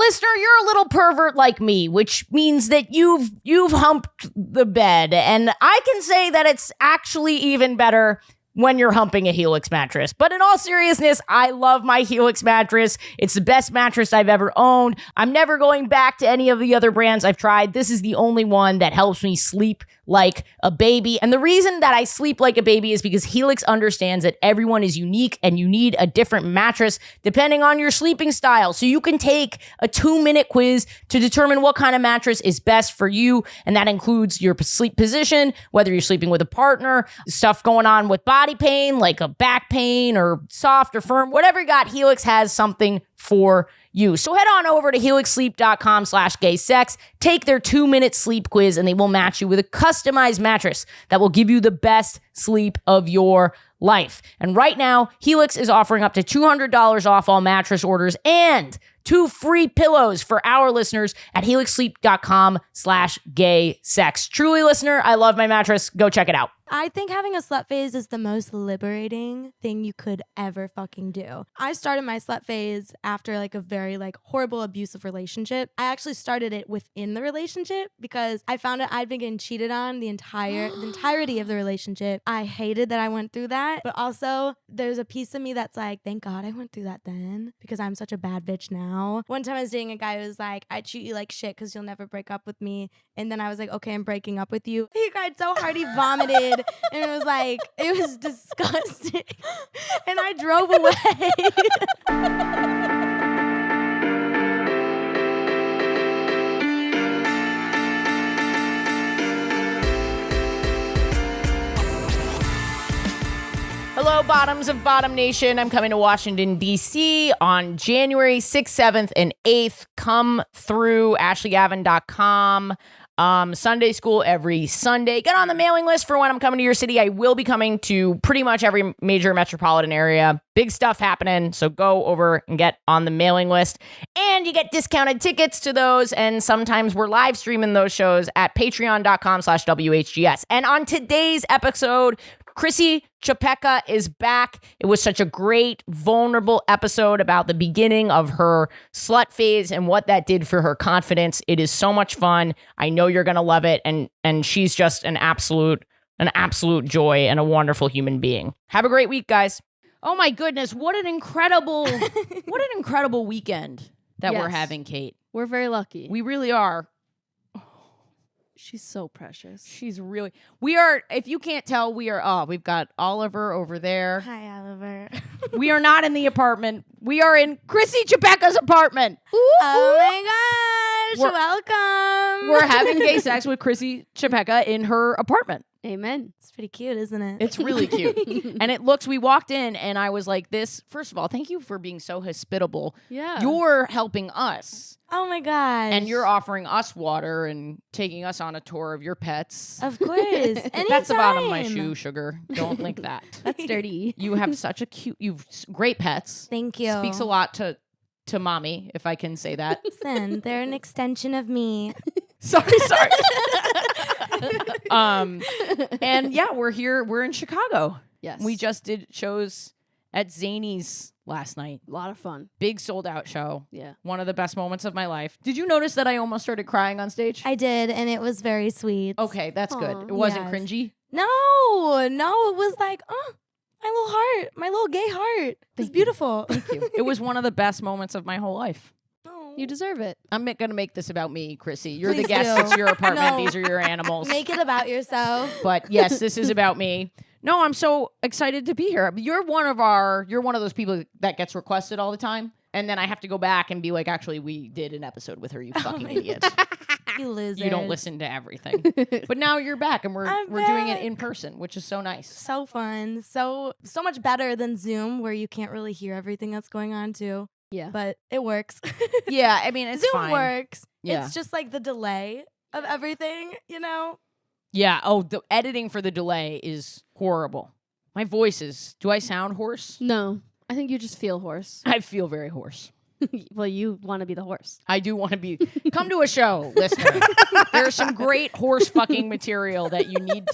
listener, you're a little pervert like me, which means that you've humped the bed. And I can say that it's actually even better when you're humping a Helix mattress. But in all seriousness, I love my Helix mattress. It's the best mattress I've ever owned. I'm never going back to any of the other brands I've tried. This is the only one that helps me sleep like a baby. And the reason that I sleep like a baby is because Helix understands that everyone is unique and you need a different mattress depending on your sleeping style. So you can take a 2-minute quiz to determine what kind of mattress is best for you. And that includes your sleep position, whether you're sleeping with a partner, stuff going on with body pain, like a back pain or soft or firm, whatever you got, Helix has something for you. So head on over to helixsleep.com/gaysex, take their 2-minute sleep quiz, and they will match you with a customized mattress that will give you the best sleep of your life. And right now, Helix is offering up to $200 off all mattress orders and 2 free pillows for our listeners at helixsleep.com/gaysex. Truly, listener, I love my mattress. Go check it out. I think having a slut phase is the most liberating thing you could ever fucking do. I started my slut phase after like a very like horrible abusive relationship. I actually started it within the relationship because I found out I'd been getting cheated on the entirety of the relationship. I hated that I went through that, but also there's a piece of me that's like, thank God I went through that then because I'm such a bad bitch now. One time I was dating a guy who was like, I treat you like shit because you'll never break up with me. And then I was like, okay, I'm breaking up with you. He cried so hard he vomited. And it was like, it was disgusting. And I drove away. Hello, bottoms of Bottom Nation. I'm coming to Washington, D.C. on January 6th, 7th, and 8th. Come through ashleygavin.com. Sunday school every Sunday. Get on the mailing list for when I'm coming to your city. I will be coming to pretty much every major metropolitan area. Big stuff happening. So go over and get on the mailing list. And you get discounted tickets to those. And sometimes we're live streaming those shows at patreon.com/WHGS. And on today's episode, Chrissy Chlapecka is back. It was such a great, vulnerable episode about the beginning of her slut phase and what that did for her confidence. It is so much fun. I know you're going to love it. And she's just an absolute joy and a wonderful human being. Have a great week, guys. Oh my goodness. What an incredible weekend that we're having, Kate. We're very lucky. We really are. She's so precious. We are, if you can't tell, we've got Oliver over there. Hi, Oliver. We are not in the apartment. We are in Chrissy Chlapecka's apartment. Ooh, oh my gosh, welcome. We're having gay sex with Chrissy Chlapecka in her apartment. Amen. It's pretty cute, isn't it? It's really cute. And we walked in and I was like first of all, thank you for being so hospitable. Yeah. You're helping us. Oh my gosh. And you're offering us water and taking us on a tour of your pets. Of course. Anytime. That's the bottom of my shoe, sugar. Don't link that. That's dirty. You have you've great pets. Thank you. Speaks a lot to mommy, if I can say that. Listen, they're an extension of me. Sorry. And yeah, we're here. We're in Chicago. Yes. We just did shows at Zany's last night. A lot of fun. Big sold out show. Yeah. One of the best moments of my life. Did you notice that I almost started crying on stage? I did, and it was very sweet. Okay, that's good. It wasn't cringy? No, it was like, my little heart, my little gay heart. It's beautiful. Thank you. It was one of the best moments of my whole life. You deserve it. I'm going to make this about me, Chrissy. You're Please the guest. do. It's your apartment. No. These are your animals. Make it about yourself. But yes, this is about me. No, I'm so excited to be here. You're one of those people that gets requested all the time. And then I have to go back and be like, actually, we did an episode with her, you fucking idiot. You losers. You don't listen to everything. But now you're back and we're doing it in person, which is so nice. So fun. So much better than Zoom where you can't really hear everything that's going on too. Yeah. But it works. Yeah, I mean, it's Zoom fine. works. Yeah. It's just like the delay of everything, you know? Yeah. Oh, the editing for the delay is horrible. My voice do I sound hoarse? No. I think you just feel hoarse. I feel very hoarse. Well, you want to be the horse. I do want to be. Come to a show, listener. There's some great horse fucking material that you need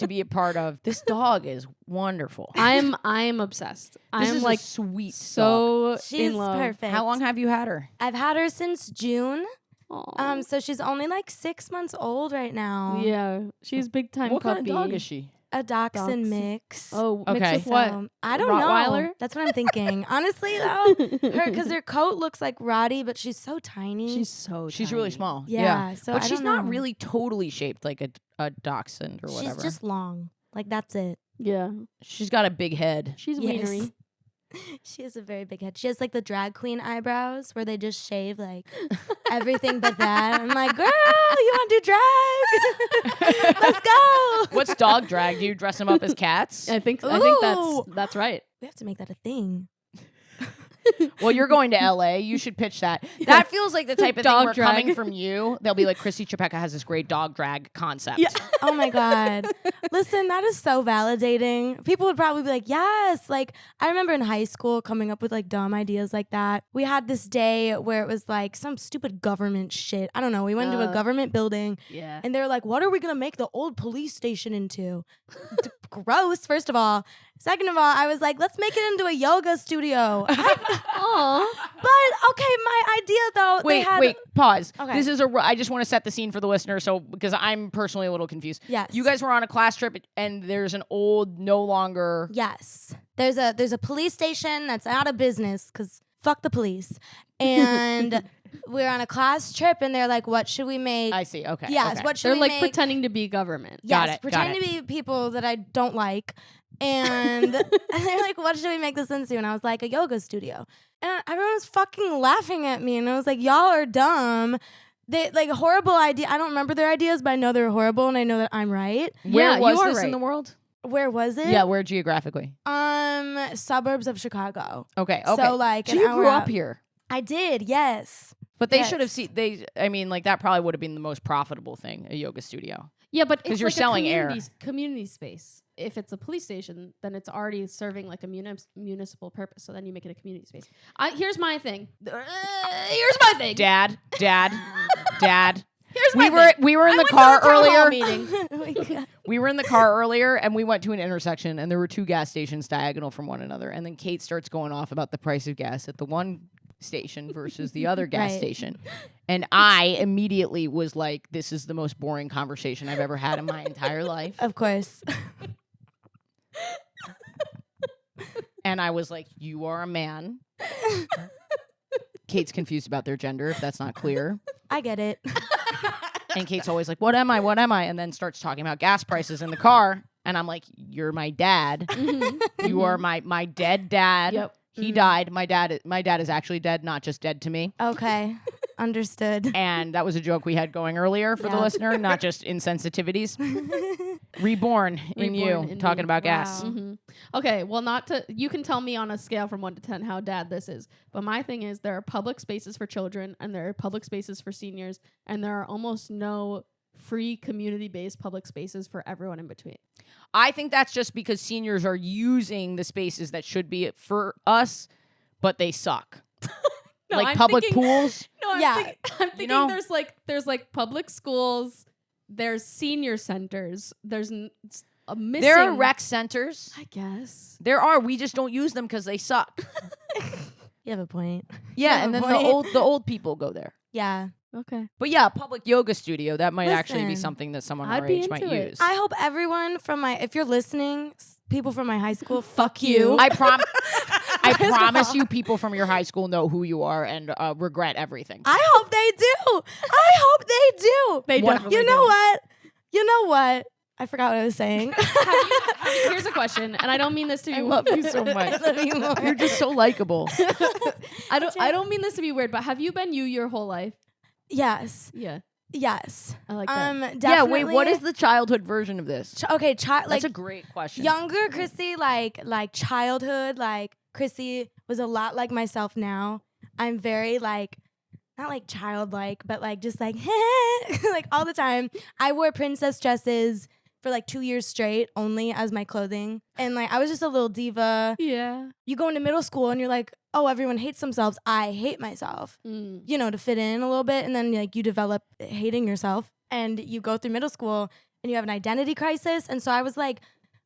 to be a part of. This dog is wonderful. I'm obsessed. This I'm is like a sweet dog. so She's in love. perfect. How long have you had her? I've had her since June. Aw. So she's only like 6 months old right now. Yeah, she's big time What puppy. kind of dog is she? A dachshund Dachshund. mix. Oh, Okay. mixed with what? So, I don't Rottweiler? know. That's what I'm thinking. Honestly, though, because her coat looks like Roddy, but she's so tiny. She's really tiny. small. Yeah, so but I she's don't not know. really totally shaped like a dachshund or whatever. She's just long. Like, that's it. Yeah, She's got a big head. she's Yes. wienery. She has a very big head. She has like the drag queen eyebrows where they just shave like everything but that. I'm like, girl, you want to do drag? Let's go. What's dog drag? Do you dress them up as cats? I think Ooh. that's right. We have to make that a thing. Well, you're going to LA. You should pitch that. That feels like the type of thing Dog where drag. coming from you, they'll be like, Chrissy Chlapecka has this great dog drag concept. Yeah. Oh my God. Listen, that is so validating. People would probably be like, yes. Like, I remember in high school coming up with like dumb ideas like that. We had this day where it was like some stupid government shit. I don't know. We went to a government building Yeah. and they were like, what are we going to make the old police station into? Gross, first of all. Second of all, I was like, let's make it into a yoga studio. Aw. But okay, my idea though, Wait, pause. Okay. This is I just want to set the scene for the listener, so because I'm personally a little confused. Yes. You guys were on a class trip, and there's an old, no longer. Yes. There's a police station that's out of business because fuck the police. And we're on a class trip and they're like, what should we make? I see. Okay. Yes, okay. what should They're we like make? pretending to be government. Yes, Got pretend it. to be people that I don't like. And they're like, what should we make this into? And I was like, a yoga studio. And everyone was fucking laughing at me. And I was like, y'all are dumb. They like horrible idea. I don't remember their ideas, but I know they're horrible and I know that I'm right. Where Yeah, was you are this in right. the world? Where was it? Yeah, where geographically? Suburbs of Chicago. Okay. So like So an you hour grew up out. here. I did, yes. But they Yes. should have seen I mean, like that probably would have been the most profitable thing, a yoga studio. Yeah, but 'Cause it's you're like selling a air. community space. If it's a police station, then it's already serving like a municipal purpose. So then you make it a community space. Here's my thing. Here's my thing. Dad. Here's my We were in the thing. car Town hall earlier. meeting. Oh my God. We were in the car earlier and we went to an intersection and there were two gas stations diagonal from one another. And then Kate starts going off about the price of gas at the one station versus the other gas Right. station. And I immediately was like, this is the most boring conversation I've ever had in my entire life. Of course. And I was like, you are a man. Kate's confused about their gender, if that's not clear. I get it. And Kate's always like, what am I? What am I? And then starts talking about gas prices in the car. And I'm like, you're my dad. You are my dead dad. Yep. He died. My dad is actually dead, not just dead to me. Okay. Understood. And that was a joke we had going earlier for the Yeah. listener, not just insensitivities. Reborn in you, Reborn in talking me. about gas. Wow. Mhm. Okay, well, you can tell me on a scale from 1 to 10 how dad this is. But my thing is there are public spaces for children and there are public spaces for seniors and there are almost no free community-based public spaces for everyone in between. I think that's just because seniors are using the spaces that should be for us, but they suck. No, like I'm public thinking- pools. No, I'm Yeah. thinking know? there's like public schools, there's senior centers, there's a missing. There are rec centers. I guess. There are. We just don't use them because they suck. You have a point. Yeah, have and a then point. the old people go there. Yeah. Okay. But yeah, a public yoga studio, that might actually be Listen, something that someone I'd our be age might into it. use. I hope everyone from if you're listening, people from my high school, fuck you. I promise you people from your high school know who you are and regret everything. I hope they do. I hope they do. They What- definitely You know what? You know what? I forgot what I was saying. Here's a question, and I don't mean this to be. I love you so much. I love you more. You're just so likable. I don't mean this to be weird, but have you been you your whole life? Yes. Yeah, Yes. I like that. Definitely. Yeah, wait, what is the childhood version of this? Okay, That's like a great question. younger Chrissy, like childhood, like Chrissy was a lot like myself now. I'm very like not like childlike, but like just like like all the time. I wore princess dresses for like 2 years straight only as my clothing. And like I was just a little diva. Yeah. You go into middle school and you're like, oh, everyone hates themselves. I hate myself. You know, to fit in a little bit. And then like you develop hating yourself and you go through middle school and you have an identity crisis. And so I was like,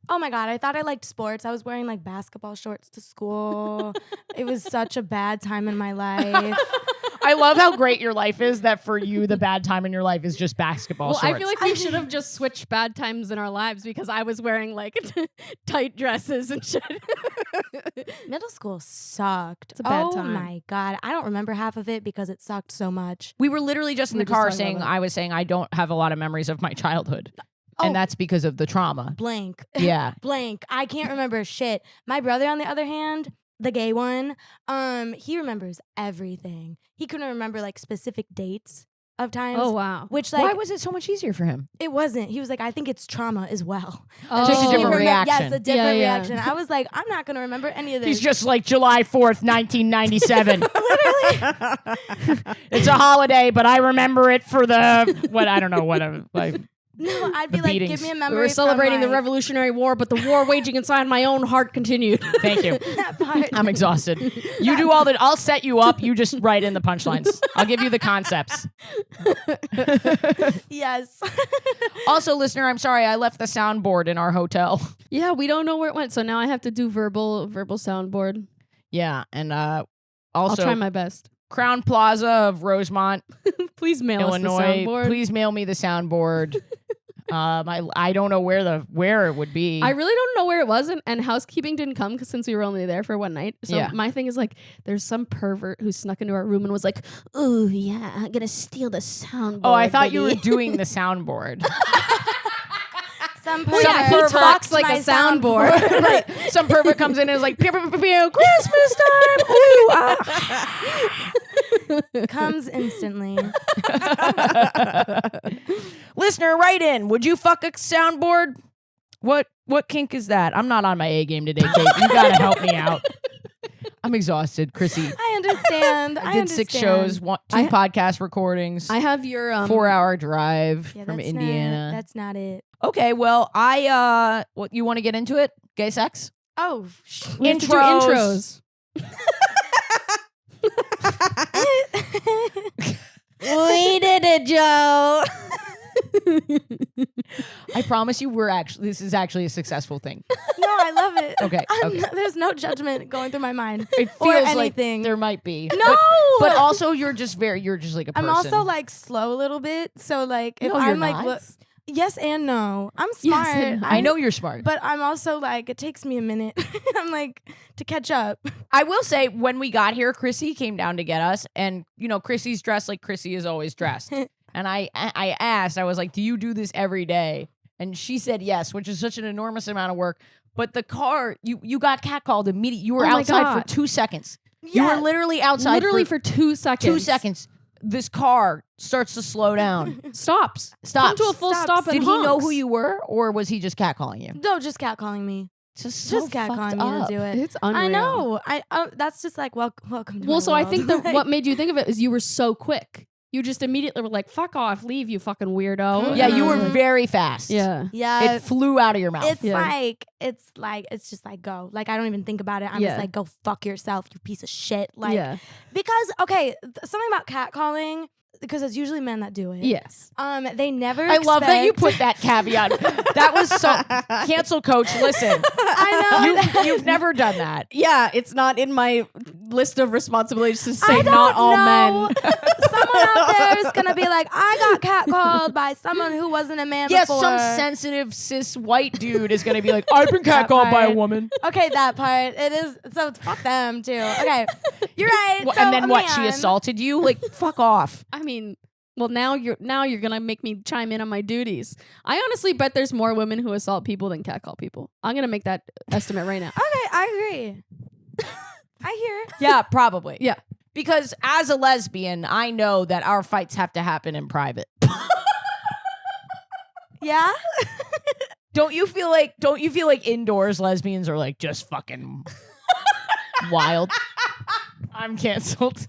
oh my God, I thought I liked sports. I was wearing like basketball shorts to school. It was such a bad time in my life. I love how great your life is, that for you, the bad time in your life is just basketball Well, shorts. I feel like we should have just switched bad times in our lives because I was wearing like tight dresses and shit. Middle school sucked. It's a bad oh time. my God. I don't remember half of it because it sucked so much. we were literally just in We the were just car talking saying, about that. I was saying I don't have a lot of memories of my childhood. Oh. And that's because of the trauma. Blank. Yeah. Blank. I can't remember shit. My brother, on the other hand, the gay one, he remembers everything. He couldn't remember like specific dates of times. Oh wow. Which like Why was it so much easier for him? it wasn't. He was like, I think it's trauma as well. Oh. Just a He different reaction. Yes, a different yeah. reaction. I was like, I'm not gonna remember any of this. He's just like July 4th, 1997. literally. It's a holiday, but I remember it for the, what, I don't know, whatever. Like, No, I'd be The like, beatings. give me a We memory. were celebrating the from, like, Revolutionary War, but the war waging inside my own heart continued. thank you. that part. I'm exhausted. You do all the, I'll set you up. You just write in the punchlines. I'll give you the concepts. Yes. Also, listener, I'm sorry. I left the soundboard in our hotel. Yeah, we don't know where it went, so now I have to do verbal soundboard. Yeah. And I'll also, try my best. Crown Plaza of Rosemont, Please mail Illinois. us the soundboard. Please mail me the soundboard. I don't know where it would be. I really don't know where it was, and housekeeping didn't come since we were only there for one night. So Yeah. my thing is like, there's some pervert who snuck into our room and was like, "Oh yeah, I'm gonna steal the soundboard." Oh, I thought you were baby." doing the soundboard. Some Well, yeah, pervert he talks fucked like my a soundboard. Right. Some pervert comes in and is like, pew, pew, pew, pew, Christmas time. Ooh, ah. Comes instantly. Listener, write in. Would you fuck a soundboard? What kink is that? I'm not on my A game today, Kate. You gotta help me out. I'm exhausted, Chrissy. I understand. I did 6 shows, 2 I- podcast recordings, I have your 4-hour drive Yeah, from that's Indiana. That's not it. Okay, well, what you want to get into it? Gay sex? Oh, we have to do intros. We did it, Joe. I promise you, this is actually a successful thing. No, I love it. Okay, okay. There's no judgment going through my mind. It Or feels like anything. there might be. No, But also you're just like a person. I'm also like slow a little bit. So like if No, you're I'm like, not. look, yes and no. I'm smart. and no. I know you're smart. But I'm also like, it takes me a minute. I'm like to catch up. I will say, when we got here, Chrissy came down to get us, and Chrissy's dressed like Chrissy is always dressed. And I asked, I was like, do you do this every day? And she said yes, which is such an enormous amount of work. But the car, you got catcalled immediately. You were Oh my outside for God. 2 seconds. You were literally outside Literally for 2 seconds. 2 seconds. This car starts to slow down. Stops. Stops. Come to a full Stops. stop and Did he know honks. who you were, or was he just catcalling you? No, just catcalling me. Just Just catcalling me to do it. It's unreal. I know. That's just like welcome to Well, my so I world. think that what made you think of it is you were so quick. You just immediately were like, "Fuck off, leave, you fucking weirdo." Yeah, you were Mhm. very fast. Yeah. yeah, It flew out of your mouth. it's Yeah. it's just like go. Like I don't even think about it. I'm Yeah. just like go fuck yourself, you piece of shit. Like yeah. because something about catcalling because it's usually men that do it. Yes. They never. I love that you expect- put that caveat. That was so cancel coach. Llisten, I know. you've never done that. Yeah, it's not in my list of responsibilities to I say don't not all know. men. Someone out there is gonna be like, I got catcalled by someone who wasn't a man Yes, before. some sensitive cis white dude is gonna be like, I've been That catcalled by a part. woman. Okay, that part. It is so fuck them too. Okay. You're right. Well, So, and then a what? She man- assaulted you? Like, fuck off. I mean, well, now you're gonna make me chime in on my duties. I honestly bet there's more women who assault people than catcall people. I'm gonna make that estimate right now. Okay, I agree. I hear. Yeah, probably. Yeah. Because as a lesbian, I know that our fights have to happen in private. Yeah. Don't you feel like indoors lesbians are like just fucking wild? I'm canceled.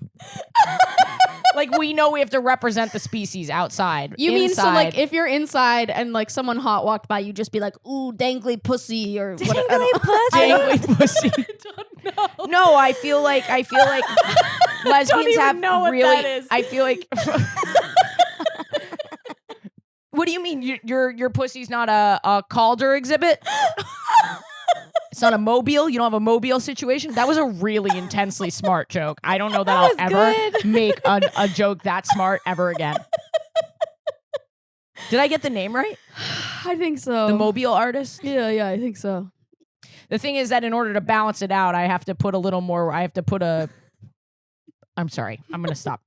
Like we know we have to represent the species outside. You mean so Inside- like if you're inside and like someone hot walked by, you just be like, "Ooh, dangly pussy," or what? Dangly pussy. Dangly pussy. don't know. No, I feel like lesbians even have know what really. that is. I feel like What do you mean? Your pussy's not a Calder exhibit? It's not a mobile. You don't have a mobile situation. That was a really intensely smart joke. I don't know that I'll ever make a joke that smart ever again. Did I get the name right? I think so. The mobile artist? Yeah, I think so. The thing is that in order to balance it out, I have to put a little more. I have to put a. I'm sorry. I'm going to stop.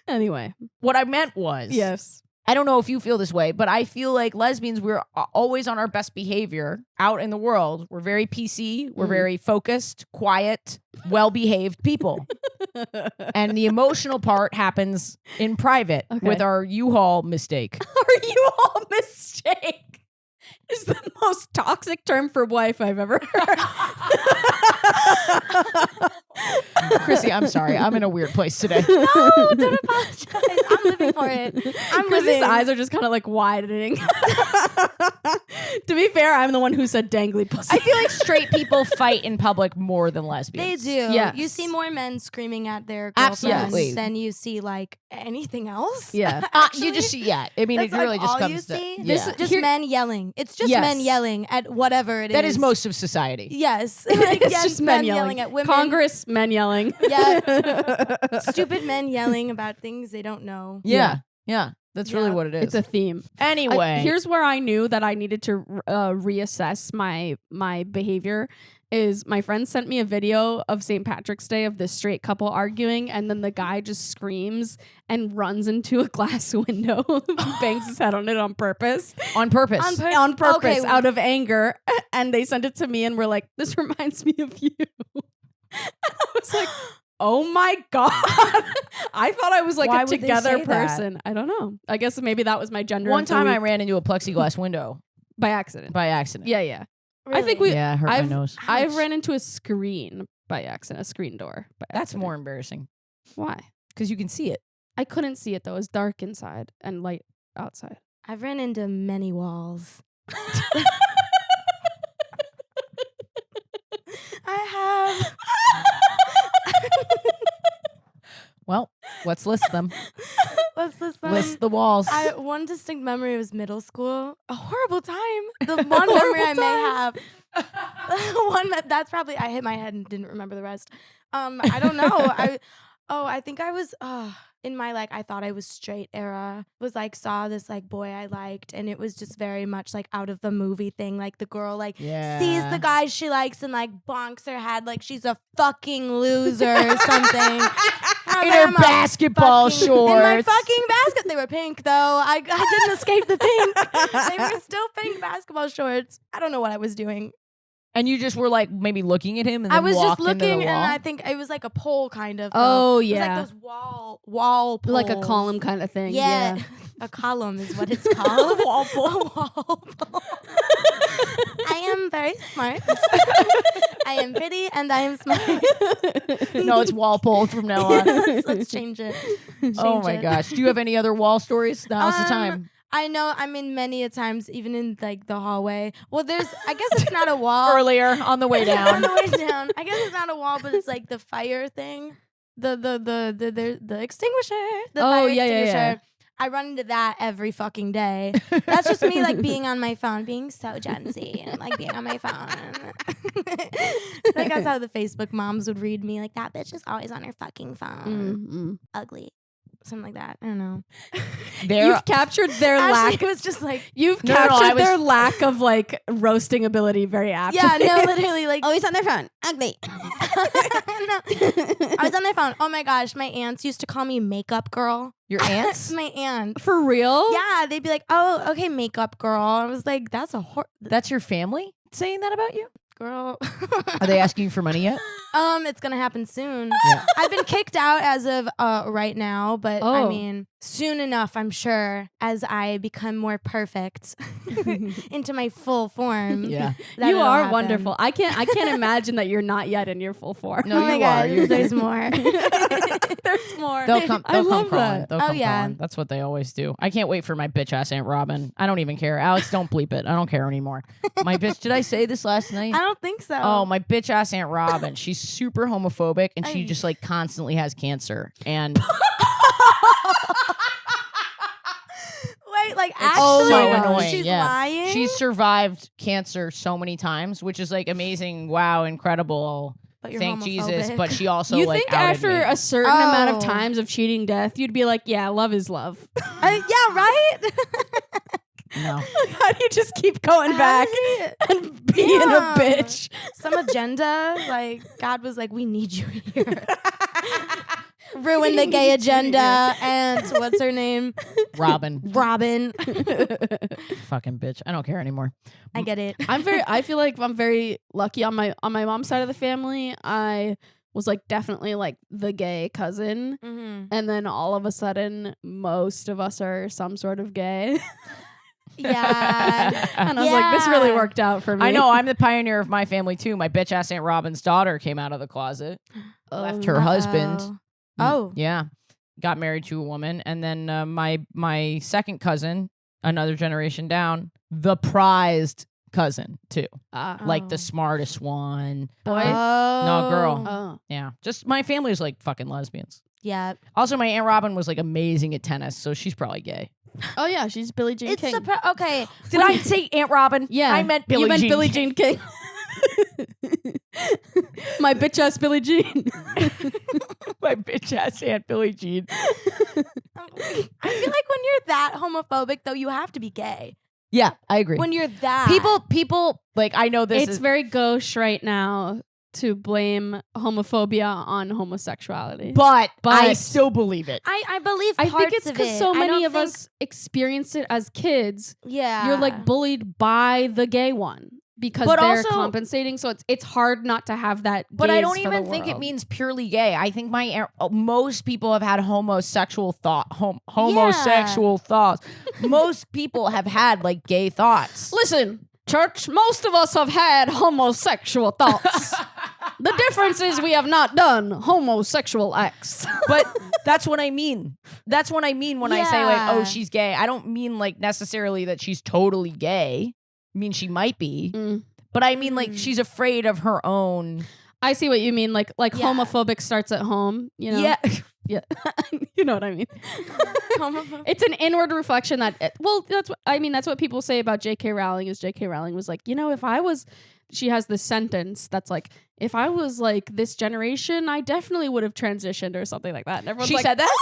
Anyway. What I meant was. Yes. I don't know if you feel this way, but I feel like lesbians, we're always on our best behavior out in the world. We're very PC. We're very focused, quiet, well-behaved people. And the emotional part happens in private with our U-Haul mistake. Our U-Haul mistake is the most toxic term for wife I've ever heard. Chrissy, I'm sorry. I'm in a weird place today. No, don't apologize. I'm living for it. I'm Chrissy's living. eyes are just kind of like widening. To be fair, I'm the one who said dangly pussy. I feel like straight people fight in public more than They lesbians. do. Yes. You see more men screaming at their girlfriends Absolutely. than you see like anything else. Yeah. You just see, I mean, That's it really like just all comes you to see. yeah. Just men yelling. It's just Yes. men yelling at whatever it is. That is most of society. Yes. Like, It's yes, just men yelling at women. Congress, men yelling. Yeah. Stupid men yelling about things they don't know. Yeah. That's really Yeah. what it is. It's a theme. Anyway. Here's where I knew that I needed to reassess my behavior. Is my friend sent me a video of St. Patrick's Day of this straight couple arguing, and then the guy just screams and runs into a glass window, bangs his head on it on purpose. on purpose. On purpose, Okay. out of anger. And they sent it to me and were like, this reminds me of you. And I was like, oh my God. I thought I was like Why a would they together say that? person. I don't know. I guess maybe that was my gender. One of the time I week ran into a plexiglass window by accident. by accident. Yeah. Really? I think we. Yeah, I hurt my nose. I've ran into a screen by accident, a screen door. By That's accident. more embarrassing Why? because you can see it. I couldn't see it though. It was dark inside and light outside. I've ran into many walls. I have. Well, let's list them. Let's listen. List the walls. One distinct memory was middle school. A horrible time. The one memory I may have. That's probably I hit my head and didn't remember the rest. I don't know. I think I was in my like I thought I was straight era. Was like saw this like boy I liked, and it was just very much like out of the movie thing. Like the girl like sees the guy she likes and like bonks her head like she's a fucking loser or something. in her basketball shorts. In my fucking basket. They were pink though. I didn't escape the pink. They were still pink basketball shorts. I don't know what I was doing. And you just were like maybe looking at him and then I was just walked into the looking and wall? I think it was like a pole kind of. Oh, It was yeah. like those wall poles. Like a column kind of thing. Yeah. A column is what it's called. Wall pole. A wall pole. I am very smart. I am pretty and I am smart. No, it's Walpole from now on. Let's change it. Oh Change my it. gosh. Do you have any other wall stories? Now's the time. I know. I mean, many a times, even in like the hallway. Well, I guess it's not a wall. Earlier on the way On down. the way down. I guess it's not a wall, but it's like the fire thing. The extinguisher. The fire yeah. extinguisher. I run into that every fucking day. That's just me like being on my phone, being so Gen Z, and like being on my phone. Like that's how the Facebook moms would read me, like that bitch is always on her fucking phone. Ugly. Something like that. I don't know. You've captured their lack. Actually, it was just like You've No, captured their lack of like roasting ability very aptly. yeah, no, literally like Always on their phone. Ugly. no. I was on my phone. Oh my gosh, my aunts used to call me makeup girl. Your aunts? My aunt. For real? Yeah, they'd be like, "Oh, okay, makeup girl." I was like, "That's a That's your family saying that about you? girl." Are they asking you for money yet? It's gonna happen soon. Yeah. I've been kicked out as of right now, but I Oh. mean, soon enough, I'm sure, as I become more perfect into my full form. Yeah. that You it'll are happen. wonderful. I can't imagine that you're not yet in your full form. No, Oh my you God, are. You're- there's more. There's more. They'll come. I They'll come love crawling. that. They'll Oh, come yeah. crawling. That's what they always do. I can't wait for my bitch ass Aunt Robin. I don't even care. Alex, don't bleep it. I don't care anymore. My bitch. Did I say this last night? I don't think so. Oh, my bitch ass Aunt Robin. She's super homophobic and she I- just like constantly has cancer. And Like, It's actually, so annoying. she's yeah. lying. She's survived cancer so many times, which is like amazing. Wow, incredible. But you're Thank Jesus. homophobic. But she also You like think outed after me. a certain amount of Oh. times of cheating death, you'd be like, yeah, love is love. Yeah, right? No. How do you just keep going back and being a Damn. bitch? Some agenda, like God was like, we need you here. Ruin the gay agenda. And what's her name? Robin. Robin. Fucking bitch. I don't care anymore. I get it. I feel like I'm very lucky on my mom's side of the family. I was like definitely like the gay cousin. Mhm. And then all of a sudden most of us are some sort of gay. Yeah. And I was like, this really Yeah. worked out for me. I know. I'm the pioneer of my family too. My bitch ass Aunt Robin's daughter came out of the closet, left her husband. Oh. Yeah. Got married to a woman. And then my second cousin, another generation down, the prized cousin too. Like the Oh. smartest one. Boy. No, girl. Oh. Yeah. Just my family's like fucking lesbians. Yeah. Also, my Aunt Robin was like amazing at tennis, so she's probably gay. Oh yeah, she's Billie Jean It's King. okay. Did I say Aunt Robin? Yeah, I meant Billie you meant Jean. Billie Jean King. My bitch ass Billie Jean. My bitch ass Aunt Billie Jean. I feel like when you're that homophobic, though, you have to be gay. Yeah, I agree. When you're that. People like I know this It's is very gauche right now to blame homophobia on homosexuality. but I But- still believe it. I believe I parts think it's of because it. so I many don't of think- us experienced it as kids. Yeah. You're like bullied by the gay one because But they're also- compensating. So it's hard not to have that. But I gaze don't for the even think it world. means purely gay. I think most people have had homosexual homosexual thoughts. Most people have had like gay thoughts. Listen, church, most of us have had homosexual thoughts. The difference is we have not done homosexual acts. But that's what I mean. That's what I mean when I say like, oh, Yeah. she's gay. I don't mean like necessarily that she's totally gay. I mean, she might be. Mm. But I mean like Mm. she's afraid of her own. I see what you mean. Like Yeah. homophobic starts at home. You know? Yeah. Yeah. You know what I mean? Homophobic. It's an inward reflection that, that's what I mean. That's what people say about J.K. Rowling. Is J.K. Rowling was like, if I was, she has this sentence that's like, if I was like this generation, I definitely would have transitioned or something like that. And everyone's She like, said that?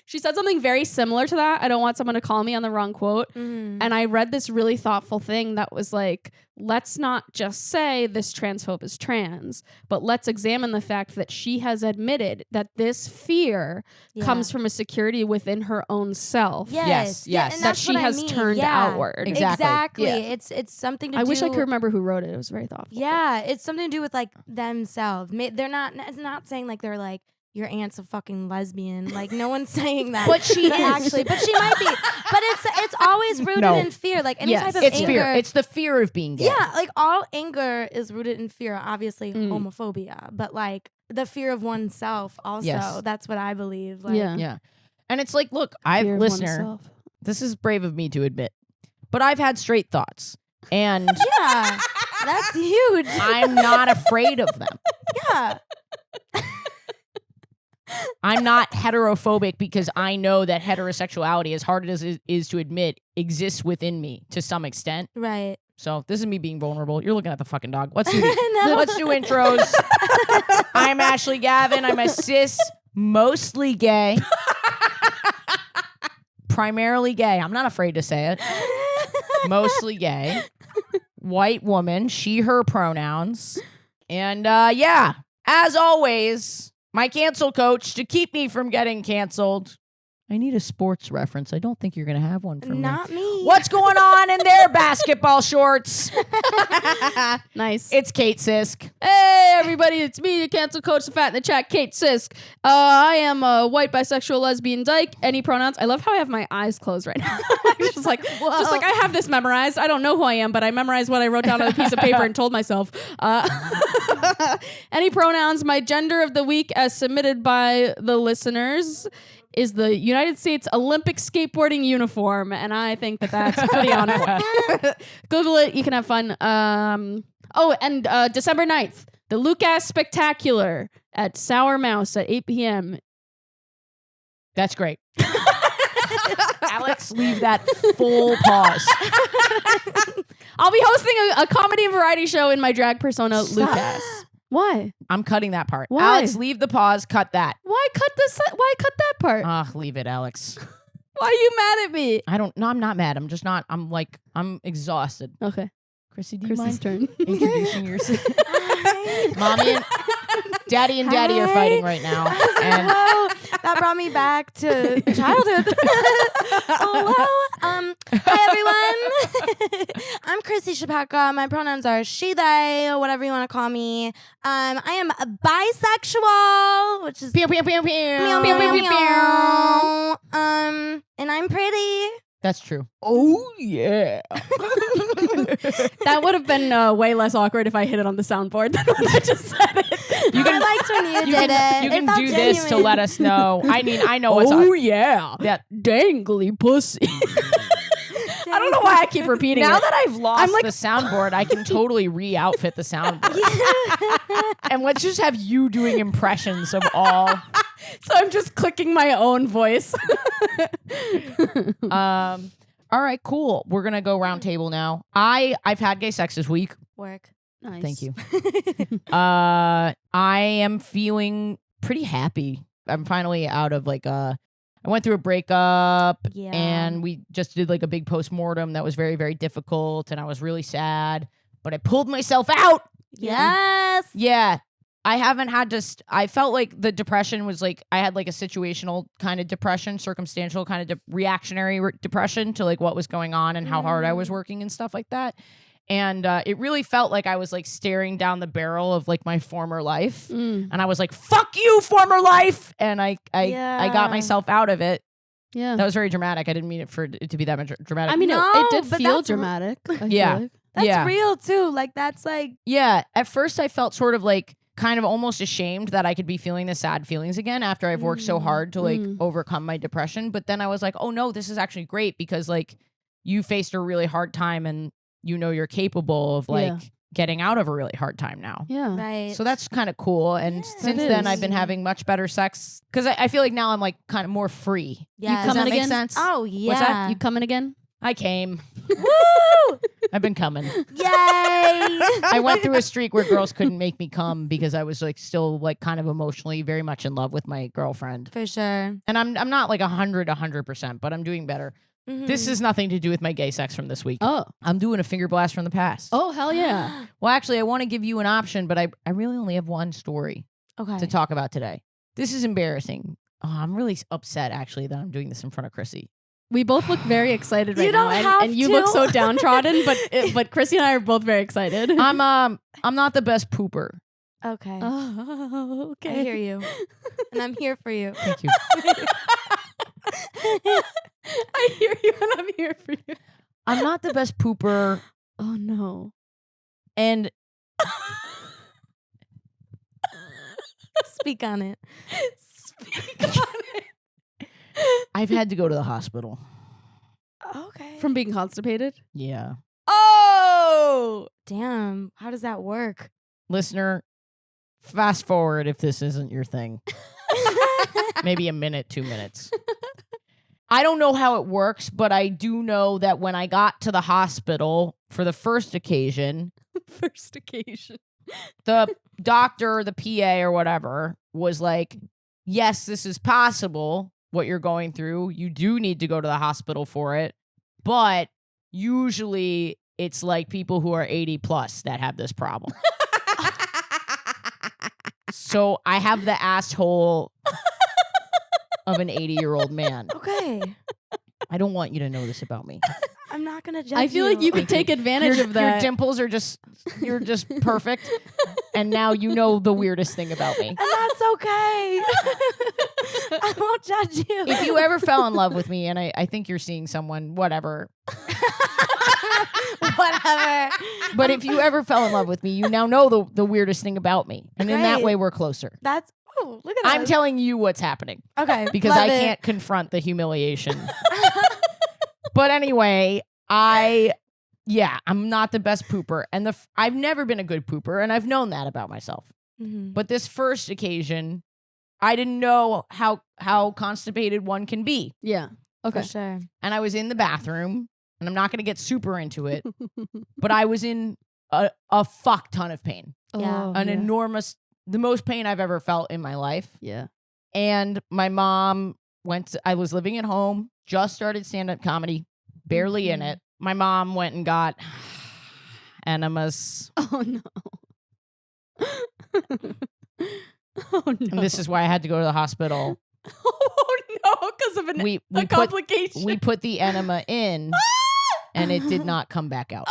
she said something very similar to that. I don't want someone to call me on the wrong quote. Mhm. And I read this really thoughtful thing that was like, let's not just say this transphobe is trans, but let's examine the fact that she has admitted that this fear Yeah. comes from a security within her own self. Yes, Yeah, yes. and That that's she what I has mean. turned Yeah. outward. Exactly. Yeah. It's something to do. I wish I could remember who wrote it. It was very thoughtful. Yeah, it's something to do with like themselves. They're not. It's not saying like they're like your aunt's a fucking lesbian. Like no one's saying that. But she is. actually. But she might be. But it's always rooted No. in fear. Like any Yes. type of It's anger. fear. It's the fear of being gay. Yeah, like all anger is rooted in fear. Obviously, Mm. homophobia, but like the fear of oneself. Also, Yes. that's what I believe. Like, Yeah. Yeah. And it's like, look, Fear of listener, oneself. this is brave of me to admit, but I've had straight thoughts. And yeah, that's huge. I'm not afraid of them. Yeah. I'm not heterophobic because I know that heterosexuality, as hard as it is to admit, exists within me to some extent. Right. So this is me being vulnerable. You're looking at the fucking dog. Let's do No. let's do intros. I'm Ashley Gavin. I'm a cis, mostly gay, primarily gay. I'm not afraid to say it. Mostly gay, white woman, she, her pronouns. And yeah, as always, my cancel coach to keep me from getting canceled. I need a sports reference. I don't think you're going to have one for me. Not me. What's going on in their basketball shorts? Nice. It's Kate Sisk. Hey, everybody, it's me, the cancel coach, the fat in the chat, Kate Sisk. I am a white bisexual lesbian dyke. Any pronouns? I love how I have my eyes closed right now. just like I have this memorized. I don't know who I am, but I memorized what I wrote down on a piece of paper and told myself. Any pronouns? My gender of the week, as submitted by the listeners, is the United States Olympic skateboarding uniform, and I think that that's pretty on point. Google it. You can have fun. December 9th, the Lucas Spectacular at Sour Mouse at 8 p.m. That's great. Alex, leave that full pause. I'll be hosting a comedy and variety show in my drag persona, Stop. Lucas. Why? I'm cutting that part. Why? Alex, leave the pause. Cut that. Why cut this? Why cut that part? Leave it, Alex. Why are you mad at me? No, I'm not mad. I'm just not. I'm exhausted. Okay. Chrissy, do you Chrissy's mind turn. introducing yourself? Mommy and Daddy are fighting right now. And Hello. That brought me back to childhood. Hello. Hi, everyone. I'm Chrissy Chlapecka. My pronouns are she, they, whatever you want to call me. I am a bisexual, which is pew, pew, pew, pew. meow, meow, meow, meow. And I'm pretty. That's true. Oh, yeah. That would have been way less awkward if I hit it on the soundboard than when I just said it. I liked when you did it. You It can felt do this to genuine. let us know. I know what's Oh up. yeah, That dangly pussy. I don't know why I keep repeating Now it. that I've lost I'm like- the soundboard, I can totally re-outfit the soundboard. And let's just have you doing impressions of all. So I'm just clicking my own voice. All right, cool. We're gonna go round table now. I've had gay sex this week. Work. Nice. Thank you. I am feeling pretty happy. I'm finally out of I went through a breakup Yeah. and we just did like a big postmortem that was very, very difficult and I was really sad, but I pulled myself out. Yes. Yeah. I haven't had to, I felt like the depression was like, I had like a situational kind of depression, circumstantial kind of reactionary depression to like what was going on and how hard I was working and stuff like that. And it really felt like I was like staring down the barrel of like my former life. And I was like, fuck you, former life. And I got myself out of it. Yeah. That was very dramatic. I didn't mean it for it to be that much dramatic. I mean, No, it did but feel that's dramatic. I feel Yeah. like. That's yeah. real too. Like that's like Yeah. At first I felt sort of like kind of almost ashamed that I could be feeling the sad feelings again after I've worked so hard to like overcome my depression. But then I was like, oh no, this is actually great because like you faced a really hard time and you know you're capable of like getting out of a really hard time now. Yeah. right. So that's kind of cool. And since It then is. I've been having much better sex because I feel like now I'm like kind of more free. yes. Does that coming make again? sense? Oh yeah. What's that? You coming again? I came. Woo! I've been coming. Yay! I went through a streak where girls couldn't make me come because I was like still like kind of emotionally very much in love with my girlfriend. For sure. And I'm not like 100%, but I'm doing better. This has nothing to do with my gay sex from this week. Oh. I'm doing a finger blast from the past. Oh, hell yeah. Well, actually, I want to give you an option, but I really only have one story Okay. to talk about today. This is embarrassing. Oh, I'm really upset actually that I'm doing this in front of Chrissy. We both look very excited right You now. don't have And you look to. so downtrodden, but Chrissy and I are both very excited. I'm not the best pooper. Okay. Oh, okay. I hear you. And I'm here for you. Thank you. I hear you and I'm here for you. I'm not the best pooper, Oh no. and Speak on it. Speak on it. I've had to go to the hospital. Okay. From being constipated? Yeah. Oh! Damn. How does that work? Listener, fast forward if this isn't your thing. Maybe a minute, 2 minutes. I don't know how it works, but I do know that when I got to the hospital for the first occasion, First occasion. the doctor, the PA or whatever was like, yes, this is possible, what you're going through. You do need to go to the hospital for it. But usually it's like people who are 80 plus that have this problem. So I have the asshole of an 80-year-old man. Okay. I don't want you to know this about me. I'm not gonna judge I feel like you could take advantage of Your that. dimples are you're just perfect. And now you know the weirdest thing about me. And that's okay. I won't judge you. If you ever fell in love with me, and I think you're seeing someone, whatever. Whatever. But if you ever fell in love with me, you now know the weirdest thing about me. And in that Great. way, we're closer. That's look at I'm us. telling you what's happening Okay. because love I it. can't confront the humiliation. But anyway, I'm not the best pooper. And I've never been a good pooper, and I've known that about myself. Mhm. But this first occasion, I didn't know how constipated one can be. Yeah. Okay. For sure. and I was in the bathroom, and I'm not going to get super into it, but I was in a fuck ton of pain. Yeah. An enormous, the most pain I've ever felt in my life. Yeah. And my mom I was living at home, just started stand-up comedy, barely in it. My mom went and got enemas. Oh no. Oh no. And this is why I had to go to the hospital. Oh no, because of We a complication. we put the enema in, and it did not come back out.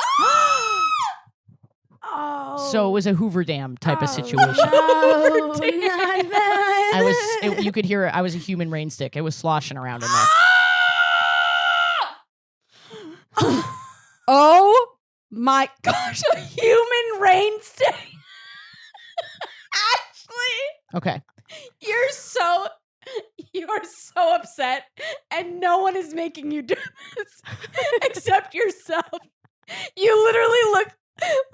Oh. So it was a Hoover Dam type of situation. No, not that. You could hear it. I was a human rain stick. It was sloshing around in there. Oh my gosh, a human rain stick. Ashley, Okay. you're so upset, and no one is making you do this except yourself. You literally look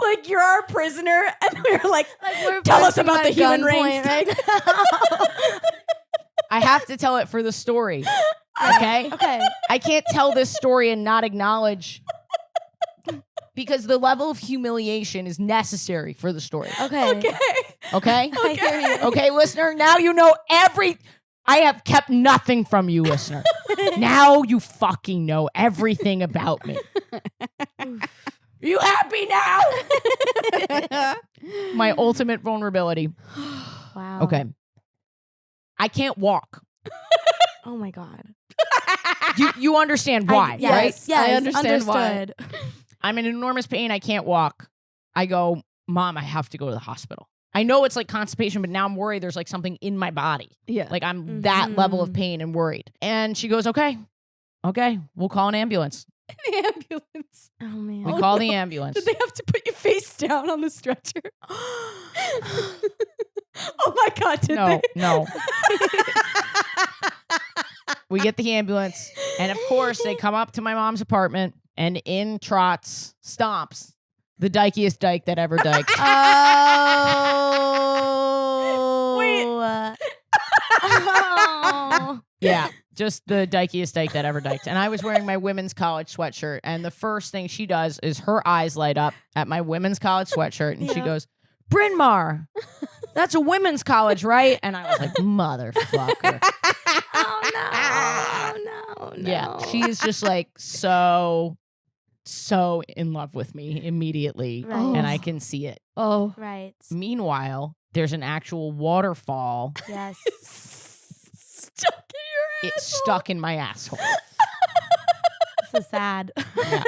like you're our prisoner, and we're like We're tell us forcing about the at human rain gunpoint right stick. now. I have to tell it for the story. Okay? Okay. I can't tell this story and not acknowledge, because the level of humiliation is necessary for the story. Okay. Okay. Okay? I hear you. Okay, listener, now you know I have kept nothing from you, listener. Now you fucking know everything about me. You happy now? My ultimate vulnerability. Wow. Okay. I can't walk. Oh my God. You understand why, yes, right? Yes, I understand why. understood. I'm in enormous pain. I can't walk. I go, Mom, I have to go to the hospital. I know it's like constipation, but now I'm worried there's like something in my body. Yeah. Like I'm that level of pain and worried. And she goes, okay, we'll call an ambulance. An ambulance. Oh man. We call the ambulance. Did they have to put you face down on the stretcher? Oh my God, did they? No. We get the ambulance, and of course they come up to my mom's apartment, and in stomps the dykiest dyke that ever dyked. Oh. Wait. Oh. Yeah, just the dykiest dyke that ever dyked. And I was wearing my women's college sweatshirt, and the first thing she does is her eyes light up at my women's college sweatshirt, and she goes, Bryn Mawr, that's a women's college, right? And I was like, motherfucker. Oh no. Yeah, she is just like so in love with me immediately, Right. and I can see it. Oh. Right. Meanwhile, there's an actual waterfall. Yes. Stuck in your It's stuck in my asshole. This is sad. Yeah.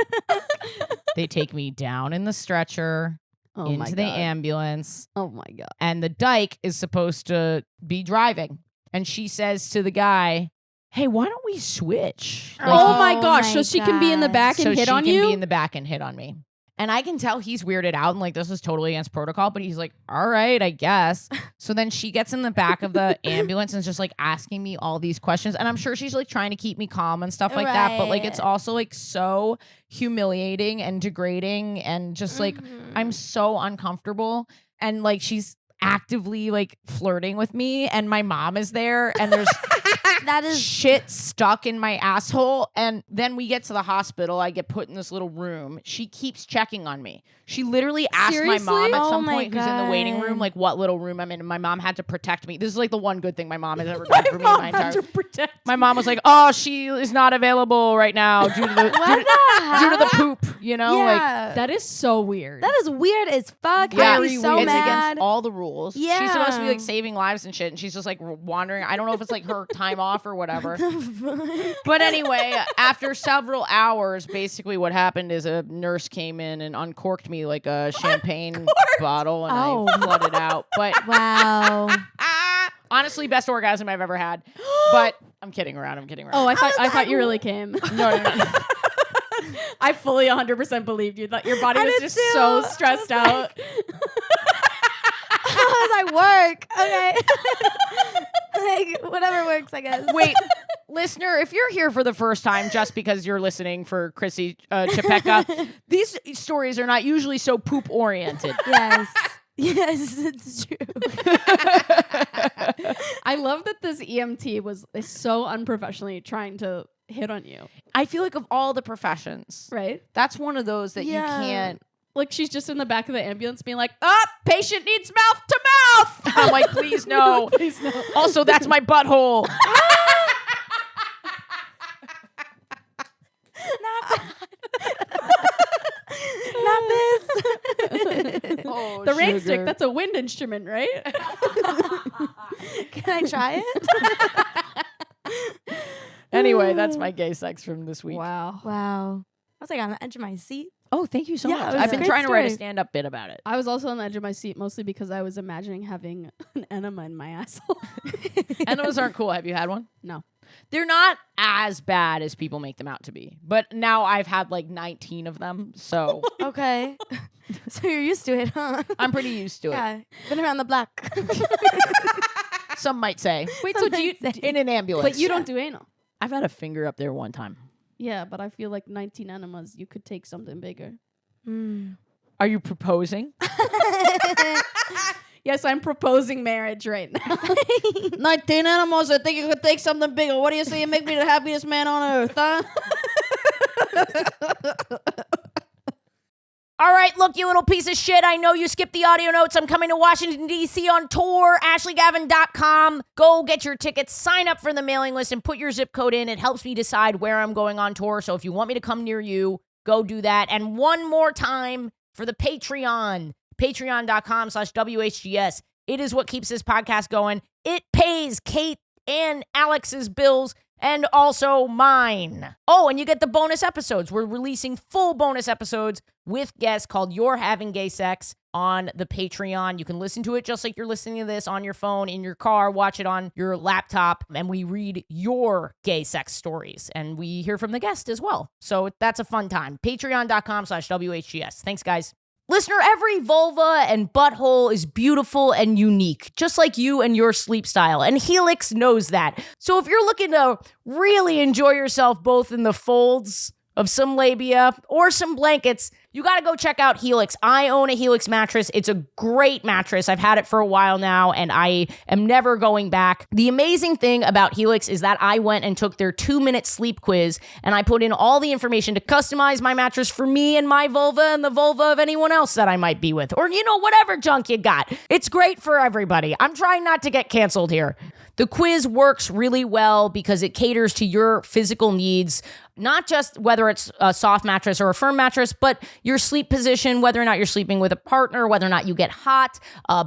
They take me down in the stretcher Oh my into the God. ambulance, Oh my God. and the dyke is supposed to be driving. And she says to the guy, hey, why don't we switch? Like, Oh my Oh gosh. my So she can be in the God. back so and hit she on can you? be in the back and hit on me. And I can tell he's weirded out and like, this is totally against protocol, but he's like, all right, I guess. So then she gets in the back of the ambulance and is just like asking me all these questions. And I'm sure she's like trying to keep me calm and stuff like that. But like, it's Right. also like so humiliating and degrading. And just like, I'm so uncomfortable. And like, she's actively like flirting with me. And my mom is there. And there's That is shit stuck in my asshole. And then we get to the hospital. I get put in this little room. She keeps checking on me. She literally asked Seriously? my mom at Oh some my point, who's in the waiting room, God. like what little room I'm in. And my mom had to protect me. This is like the one good thing my mom has ever done for me in my entire. My mom was like, "Oh, she is not available right now due to the due to the poop." You know, like yeah. That is so weird. That is weird as fuck. yeah, I'd be so it's mad. against all the rules. She's supposed to be like Yeah. saving lives and shit, and she's just like wandering. I don't know if it's like her time off or whatever. But anyway, after several hours, basically what happened is a nurse came in and uncorked me like a champagne bottle, and Oh. I flooded out. But Wow. honestly, best orgasm I've ever had. But I'm kidding around. Oh, I thought was thought you really came. No. I fully 100% believed you. That your body I was did just too. so I stressed was out. I was like, work. Okay. Like, whatever works, I guess. Wait, listener, if you're here for the first time just because you're listening for Chrissy Chlapecka, these stories are not usually so poop oriented. Yes. Yes, it's true. I love that this EMT is so unprofessionally trying to hit on you, I feel like of all the professions, right? that's one of those that you can't. Like she's just in the back of the ambulance being like, patient needs mouth to mouth. I'm like, please no. Please no. Also, that's my butthole. Not this. Oh, The rain stick, that's a wind instrument, right? Can I try it? Anyway, that's my gay sex from this week. Wow. Wow. I was like on the edge of my seat. Oh, thank you so Yeah, much. it was I've a been great trying to write a story. stand-up bit about it. I was also on the edge of my seat mostly because I was imagining having an enema in my asshole. Enemas aren't cool. Have you had one? No. They're not as bad as people make them out to be. But now I've had like 19 of them, so Okay. So you're used to it, huh? I'm pretty used to it. Yeah. Been around the block. Some might say. Wait, so do you? In an ambulance. But you don't do anal. I've had a finger up there one time. Yeah, but I feel like 19 enemas, you could take something bigger. Are you proposing? Yes, I'm proposing marriage right now. 19 animals, I think you could take something bigger. What do you say? You make me the happiest man on earth, huh? All right, look, you little piece of shit. I know you skipped the audio notes. I'm coming to Washington, D.C. on tour. AshleyGavin.com. Go get your tickets, sign up for the mailing list, and put your zip code in. It helps me decide where I'm going on tour. So if you want me to come near you, go do that. And one more time for the Patreon, patreon.com/WHGS. It is what keeps this podcast going. It pays Kate and Alex's bills and also mine. Oh, and you get the bonus episodes. We're releasing full bonus episodes with guests called You're Having Gay Sex on the Patreon. You can listen to it just like you're listening to this on your phone, in your car, watch it on your laptop, and we read your gay sex stories, and we hear from the guest as well. So that's a fun time. Patreon.com/WHGS. Thanks, guys. Listener, every vulva and butthole is beautiful and unique, just like you and your sleep style. And Helix knows that. So if you're looking to really enjoy yourself both in the folds of some labia or some blankets, you got to go check out Helix. I own a Helix mattress. It's a great mattress. I've had it for a while now, and I am never going back. The amazing thing about Helix is that I went and took their 2-minute sleep quiz, and I put in all the information to customize my mattress for me and my vulva and the vulva of anyone else that I might be with, or, you know, whatever junk you got. It's great for everybody. I'm trying not to get canceled here. The quiz works really well because it caters to your physical needs, not just whether it's a soft mattress or a firm mattress, but your sleep position, whether or not you're sleeping with a partner, whether or not you get hot,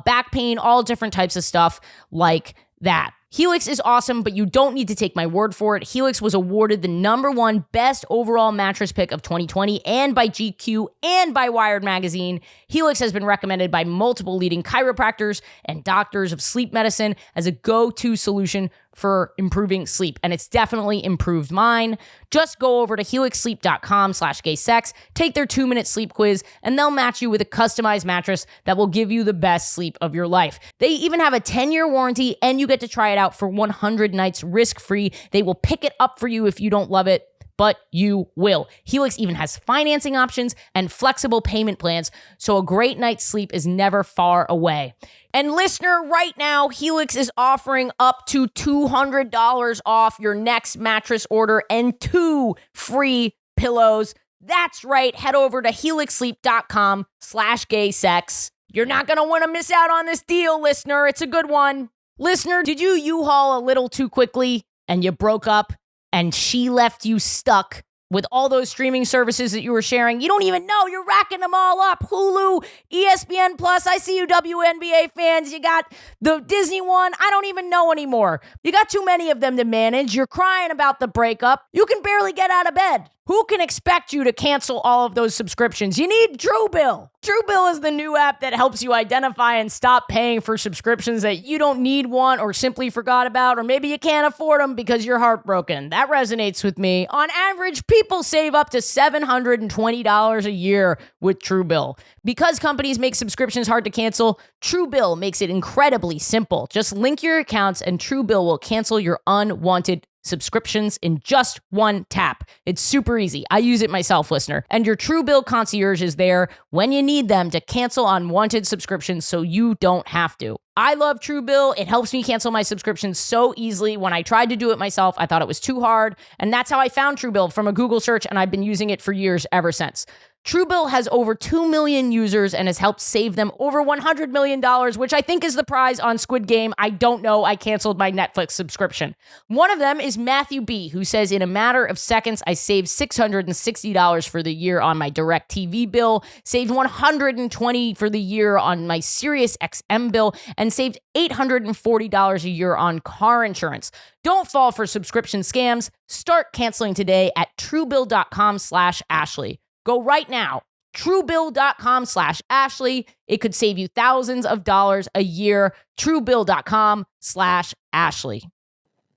back pain, all different types of stuff like that. Helix is awesome, but you don't need to take my word for it. Helix was awarded the #1 best overall mattress pick of 2020 and by GQ and by Wired Magazine. Helix has been recommended by multiple leading chiropractors and doctors of sleep medicine as a go-to solution for improving sleep, and it's definitely improved mine. Just go over to helixsleep.com/gaysex, take their 2-minute sleep quiz, and they'll match you with a customized mattress that will give you the best sleep of your life. They even have a 10-year warranty, and you get to try it out for 100 nights risk-free. They will pick it up for you if you don't love it, but you will. Helix even has financing options and flexible payment plans, so a great night's sleep is never far away. And listener, right now, Helix is offering up to $200 off your next mattress order and 2 free pillows. That's right. Head over to helixsleep.com/gaysex. You're not going to want to miss out on this deal, listener. It's a good one. Listener, did you U-Haul a little too quickly and you broke up and she left you stuck with all those streaming services that you were sharing? You don't even know. You're racking them all up. Hulu, ESPN Plus. I see you WNBA fans. You got the Disney one. I don't even know anymore. You got too many of them to manage. You're crying about the breakup. You can barely get out of bed. Who can expect you to cancel all of those subscriptions? You need Truebill. Truebill is the new app that helps you identify and stop paying for subscriptions that you don't need, want, or simply forgot about, or maybe you can't afford them because you're heartbroken. That resonates with me. On average, people save up to $720 a year with Truebill. Because companies make subscriptions hard to cancel, Truebill makes it incredibly simple. Just link your accounts and Truebill will cancel your unwanted subscriptions in just one tap. It's super easy. I use it myself, listener. And your Truebill concierge is there when you need them to cancel unwanted subscriptions so you don't have to. I love Truebill. It helps me cancel my subscription so easily. When I tried to do it myself, I thought it was too hard. And that's how I found Truebill from a Google search, and I've been using it for years ever since. Truebill has over 2 million users and has helped save them over $100 million, which I think is the prize on Squid Game. I don't know. I canceled my Netflix subscription. One of them is Matthew B., who says, in a matter of seconds, I saved $660 for the year on my DirecTV bill, saved $120 for the year on my SiriusXM bill, and saved $840 a year on car insurance. Don't fall for subscription scams. Start canceling today at truebill.com/Ashley. Go right now, truebill.com/Ashley. It could save you thousands of dollars a year. Truebill.com/Ashley.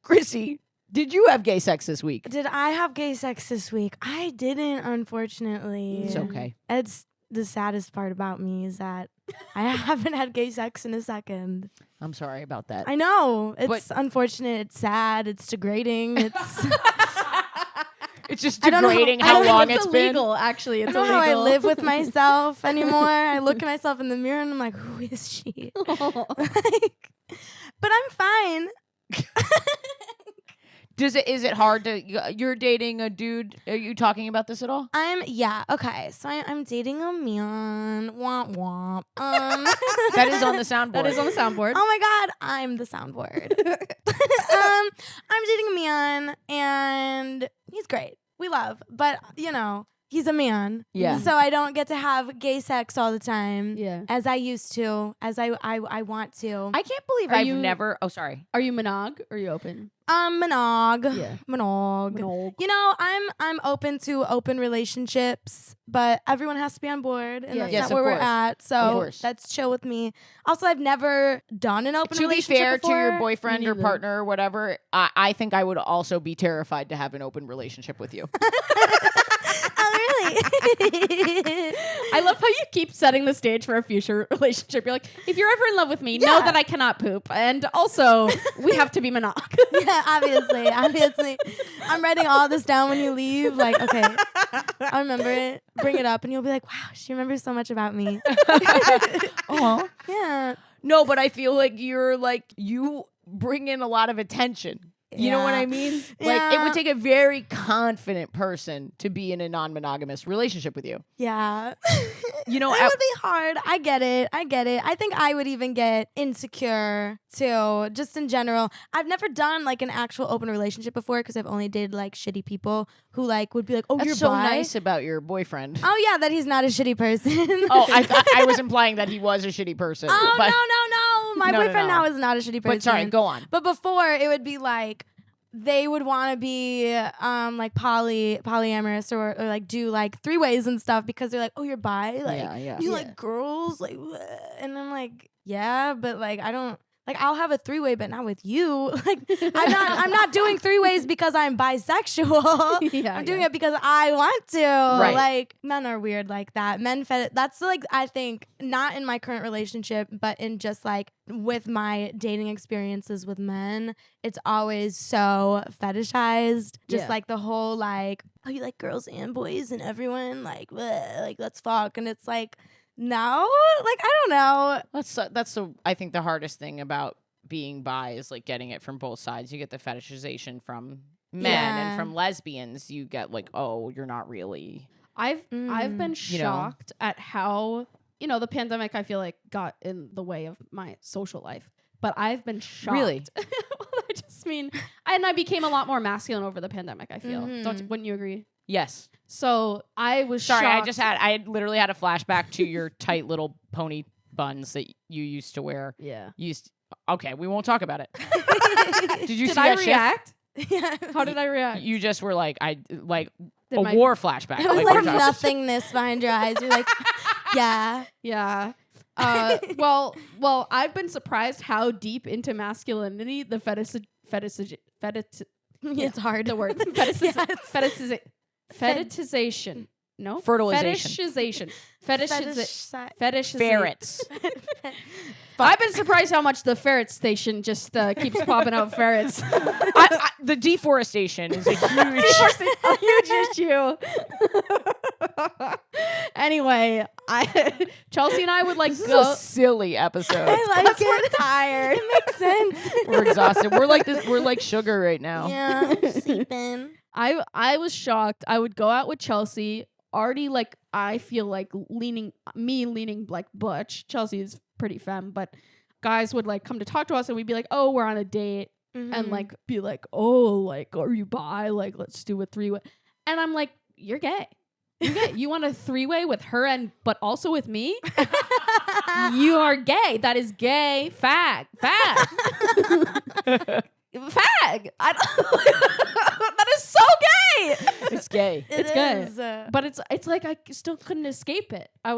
Chrissy, did you have gay sex this week? Did I have gay sex this week? I didn't, unfortunately. It's okay. It's the saddest part about me is that I haven't had gay sex in a second. I'm sorry about that. I know. It's unfortunate. It's sad. It's degrading. It's... It's just degrading how long it's been. Illegal, actually. It's I don't know illegal. how I live with myself anymore. I look at myself in the mirror and I'm like, who is she? Like, but I'm fine. Is it hard to, you're dating a dude, are you talking about this at all? Okay. So I'm dating a man. Womp womp. That is on the soundboard. That is on the soundboard. Oh my God, I'm the soundboard. I'm dating a man and he's great. We love, but he's a man. Yeah. So I don't get to have gay sex all the time. Yeah. As I used to, as I want to. I can't believe Are I've you- never, oh, sorry. Are you monog or are you open? Monog. Yeah. Monog. Monog. I'm open to open relationships, but everyone has to be on board, and Yeah. that's Yes, not of where we're course. at. Of So course. that's chill with me. Also, I've never done an open To be relationship fair before. to your boyfriend Me or neither. partner or whatever, I think I would also be terrified to have an open relationship with you. Oh, really? I love how you keep setting the stage for a future relationship. You're like, if you're ever in love with me, know Yeah. that I cannot poop. And also, we have to be monog. Yeah, obviously. I'm writing all this down when you leave. Like, okay, I remember it. Bring it up, and you'll be like, wow, she remembers so much about me. Oh. Yeah. No, but I feel like you bring in a lot of attention. You know what Yeah. I mean? Like, it Yeah. would take a very confident person to be in a non-monogamous relationship with you. Yeah. You know, it would be hard. I get it. I think I would even get insecure too, just in general. I've never done like an actual open relationship before because I've only dated like shitty people who like would be like, oh, that's you're so bi? nice about your boyfriend. Oh yeah, that he's not a shitty person. Oh, I was implying that he was a shitty person. Oh but, no. My No, boyfriend no. now is not a shitty person. But sorry, go on. But before it would be like they would want to be like polyamorous or like do like 3-ways and stuff because they're like, oh, you're bi, like yeah. you like girls, like, and I'm like, yeah, but like I don't. Like I'll have a 3-way, but not with you. Like I'm not doing 3-ways because I'm bisexual. Yeah, I'm doing it because I want to. Right. Like men are weird like that. That's like I think not in my current relationship, but in just like with my dating experiences with men, it's always so fetishized. Just Yeah. like the whole like, oh, you like girls and boys and everyone like let's fuck, and it's like. No, like I don't know. That's I think the hardest thing about being bi is like getting it from both sides. You get the fetishization from men Yeah. and from lesbians. You get like, oh, you're not really. I've been You know. shocked at how the pandemic I feel like got in the way of my social life. But I've been shocked. Really? I just mean, and I became a lot more masculine over the pandemic. I feel. Mhm. Wouldn't you agree? Yes. So I was Sorry, shocked. I literally had a flashback to your tight little pony buns that you used to wear. Yeah. Okay, we won't talk about it. Did you Did see I that shift? react? Yeah. How did I react? You just were like, Did a my- war flashback. It was Like, like we're talking- nothingness behind your eyes. You're like, yeah. Yeah. Well, I've been surprised how deep into masculinity the It's hard. the word fetishization. No, Fertilization. Fetishization. Ferrets. I've been surprised how much the ferret station just keeps popping out ferrets. The deforestation is a huge. A huge issue. Anyway, Chelsea and I would like This is go. a silly episode. I like it. We're tired. It makes sense. We're exhausted. We're like this. We're like sugar right now. Yeah, I'm sleeping. I was shocked. I would go out with Chelsea. Already like I feel like leaning like butch. Chelsea is pretty femme, but guys would like come to talk to us and we'd be like, oh, we're on a date. And like be like, oh, like, are you bi? Like, let's do a 3-way. And I'm like, you're gay. You're gay. You want a 3-way with her but also with me? You are gay. That is gay. Fag. Fag. That is so gay. It's gay. It's gay. But it's like I still couldn't escape it. I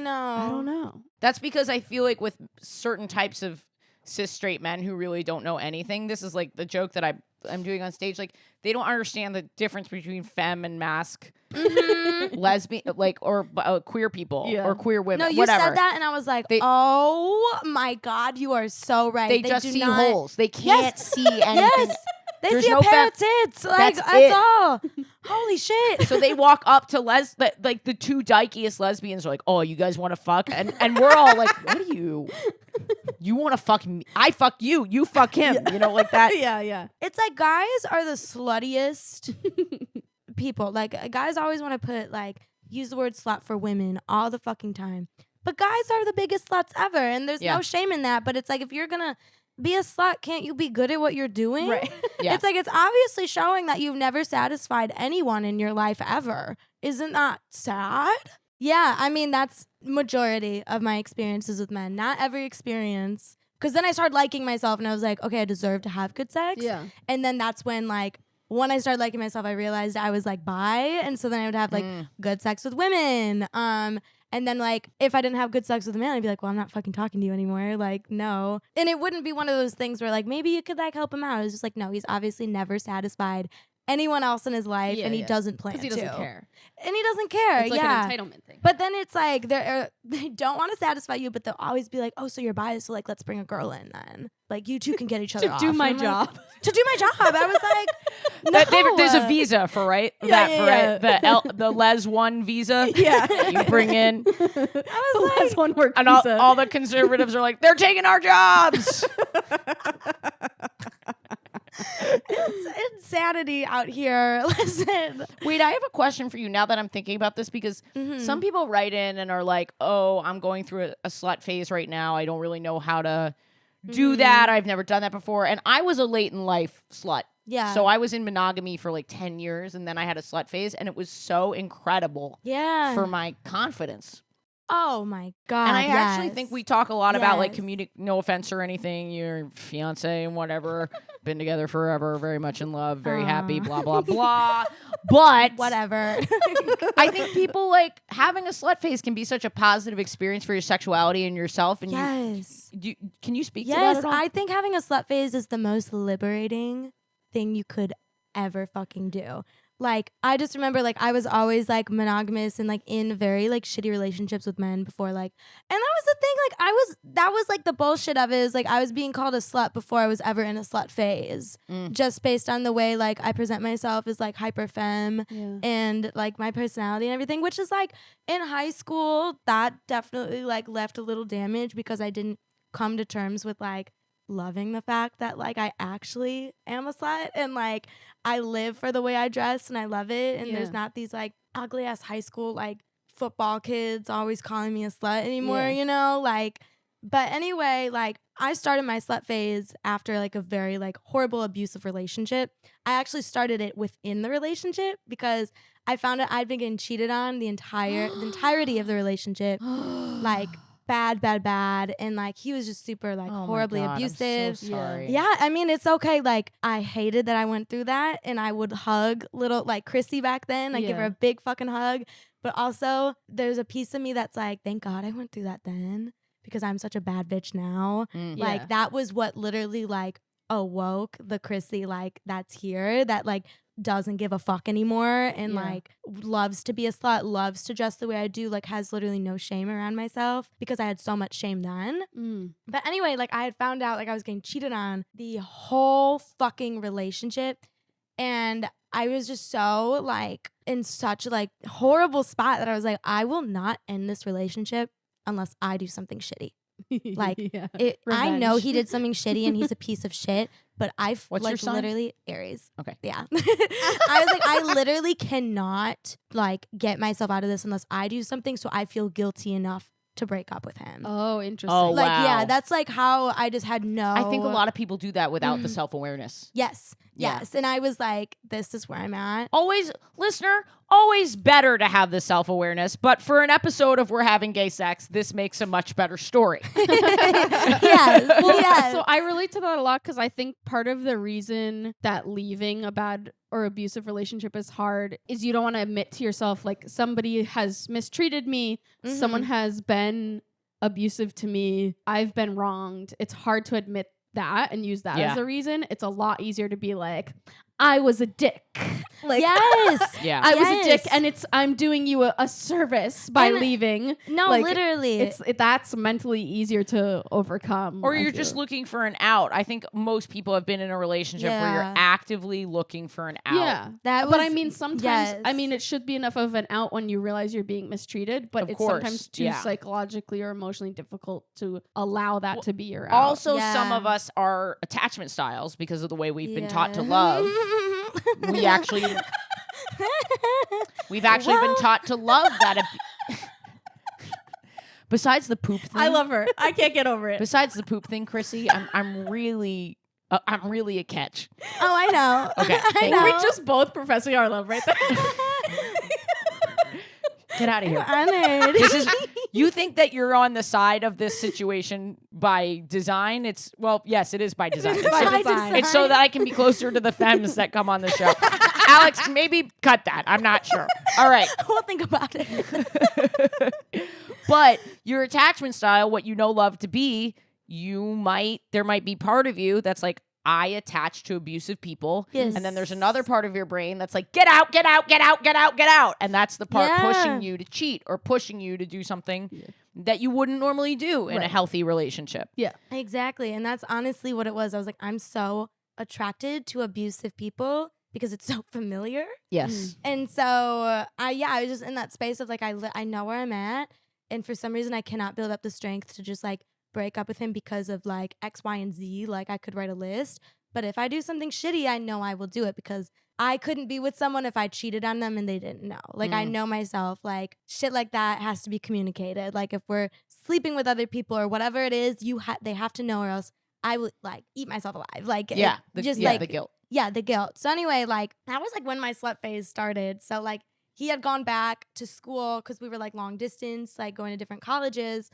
know. I don't know. That's because I feel like with certain types of cis straight men who really don't know anything, this is like the joke that I'm doing on stage. Like they don't understand the difference between femme and masc, lesbian, like or queer people or queer women. No, you whatever. said that, and I was like, oh my God, you are so right. They just do see not- holes. They can't see anything. Yes. They There's see no a pair of fem- tits. Like, That's that's it. all. Holy shit. So they walk up to like the two dykiest lesbians are like, oh, you guys want to fuck? And we're all like, what do you want to fuck me? I fuck you. You fuck him. You know, like that. Yeah. It's like guys are the sluttiest people. Like guys always want to put like use the word slut for women all the fucking time. But guys are the biggest sluts ever, and there's no shame in that. But it's like if you're gonna be a slut, can't you be good at what you're doing? Right. Yeah. It's like it's obviously showing that you've never satisfied anyone in your life ever. Isn't that sad? Yeah, I mean that's majority of my experiences with men. Not every experience. Because then I started liking myself and I was like, okay, I deserve to have good sex. Yeah. And then that's when like when I started liking myself, I realized I was like bi. And so then I would have like good sex with women. And then like if I didn't have good sex with a man, I'd be like, well, I'm not fucking talking to you anymore. Like, no. And it wouldn't be one of those things where like maybe you could like help him out. It's just like, no, he's obviously never satisfied anyone else in his life and he doesn't plan to. Because he doesn't care. And he doesn't care. It's like an entitlement thing. But then it's like they don't want to satisfy you, but they'll always be like, oh, so you're biased, so like let's bring a girl in then. Like you two can get each other off. do my And I'm like, job. to do my job. I was like, no. There's a visa for right. The Les One visa. Yeah. You bring in, I was like, That's one work and visa. all the conservatives are like, they're taking our jobs. it's insanity out here. Listen. Wait, I have a question for you now that I'm thinking about this because some people write in and are like, oh, I'm going through a slut phase right now. I don't really know how to do that. I've never done that before. And I was a late in life slut. Yeah. So I was in monogamy for like 10 years and then I had a slut phase and it was so incredible Yeah. for my confidence. Oh my God. And I actually think we talk a lot about like Yes. no offense or anything, your fiance and whatever, been together forever, very much in love, very happy, blah, blah, blah. But whatever. I think people like having a slut phase can be such a positive experience for your sexuality and yourself. And Yes. can you speak to that Yes, at all? I think having a slut phase is the most liberating thing you could ever fucking do. Like, I just remember, like, I was always, like, monogamous and, like, in very, like, shitty relationships with men before, like, and that was the thing, like, that was, like, the bullshit of it is, like, I was being called a slut before I was ever in a slut phase. Just based on the way, like, I present myself as, like, hyper femme and, like, my personality and everything, which is, like, in high school, that definitely, like, left a little damage because I didn't come to terms with, like, loving the fact that like I actually am a slut and like I live for the way I dress and I love it and there's not these like ugly ass high school like football kids always calling me a slut anymore, you know, like. But anyway, like I started my slut phase after like a very like horrible abusive relationship. I actually started it within the relationship because I found out I'd been getting cheated on the entirety of the relationship, like bad, and like he was just super like horribly abusive. I'm so sorry. Yeah, I mean it's okay. Like I hated that I went through that, and I would hug little like Chrissy back then. I give her a big fucking hug, but also there's a piece of me that's like, thank God I went through that then because I'm such a bad bitch now. Like that was what literally like awoke the Chrissy like that's here that like doesn't give a fuck anymore and like loves to be a slut, loves to dress the way I do, like has literally no shame around myself because I had so much shame then. But anyway, like I had found out like I was getting cheated on the whole fucking relationship. And I was just so like in such like horrible spot that I was like, I will not end this relationship unless I do something shitty. Like, yeah. I know Revenge. he did something shitty and he's a piece of shit, but I've What's like your sign? literally Aries. Okay. Yeah. I was like, I literally cannot like get myself out of this unless I do something so I feel guilty enough to break up with him. Oh, interesting. Oh, Like, yeah, wow. that's like how I just had no. I think a lot of people do that without the self-awareness. Yes. Yeah. Yes. And I was like, this is where I'm at. Always, listener, always better to have the self-awareness. But for an episode of We're Having Gay Sex, this makes a much better story. Yes. Well, yes. so I relate to that a lot because I think part of the reason that leaving a bad or abusive relationship is hard is you don't want to admit to yourself like somebody has mistreated me, someone has been abusive to me, I've been wronged. It's hard to admit that and use that as a reason. It's a lot easier to be like, I was a dick. Like, yes. Yeah. I was a dick, Yes. and I'm doing you a service by And- leaving. No, Like, literally. That's mentally easier to overcome. Or I you're feel. just looking for an out. I think most people have been in a relationship where you're Yeah. actively looking for an out. Yeah. That But was- I mean, sometimes, yes. I mean, it should be enough of an out when you realize you're being mistreated, but Of it's course, sometimes too yeah. psychologically or emotionally difficult to allow that to be your out. Also, Yeah. some of us are attachment styles because of the way we've been taught to Yeah. love. We've actually been taught to love that. Besides the poop thing, I love her. I can't get over it. Besides the poop thing, Chrissy, I'm really a catch. Oh, I know. Okay, I thank know. We're just both professing our love right there. Get out of here. Honored. This is. You think that you're on the side of this situation by design? Yes, it is by design. It's, by so, design. it's so that I can be closer to the femmes that come on the show. Alex, maybe cut that. I'm not sure. All right. We'll think about it. But your attachment style, what you know love to be, there might be part of you that's like, I attach to abusive people. Yes. And then there's another part of your brain that's like, get out, get out, get out, get out, get out. And that's the part Yeah. pushing you to cheat or pushing you to do something that you wouldn't normally do in a Right. healthy relationship. Yeah. Exactly. And that's honestly what it was. I was like, I'm so attracted to abusive people because it's so familiar. Yes. And so, I was just in that space of like, I know where I'm at. And for some reason, I cannot build up the strength to just like break up with him because of like X, Y, and Z. Like I could write a list. But if I do something shitty, I know I will do it because I couldn't be with someone if I cheated on them and they didn't know. Like I know myself, like shit like that has to be communicated. Like if we're sleeping with other people or whatever it is, they have to know or else I would like eat myself alive. Like The guilt. Yeah, the guilt. So anyway, like that was like when my slut phase started. So like he had gone back to school because we were like long distance, like going to different colleges.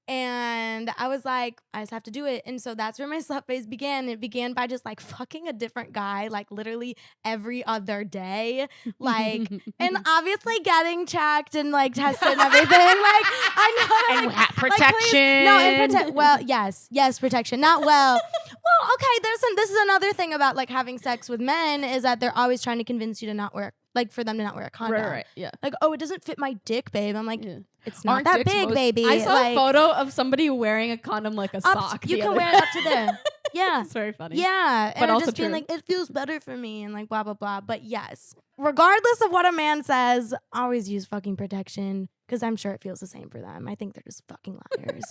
And I was like, I just have to do it. And so that's where my slut phase began. It began by just like fucking a different guy, like literally every other day. Like, and obviously getting checked and like tested and everything. Like, I know. And Like, protection. no, and well, yes, protection. Not well. Well, okay, this is another thing about like having sex with men is that they're always trying to convince you to not wear, like for them to not wear a condom. Right. Yeah. Like, oh, it doesn't fit my dick, babe. I'm like, Yeah. it's not Aren't that dicks big, most- baby. I saw like, a photo of somebody wearing a condom like a sock. You the can other wear day. it up to there. Yeah. It's very funny. Yeah. And But I'm also just being true. like, it feels better for me and like blah, blah, blah. But yes, regardless of what a man says, always use fucking protection because I'm sure it feels the same for them. I think they're just fucking liars.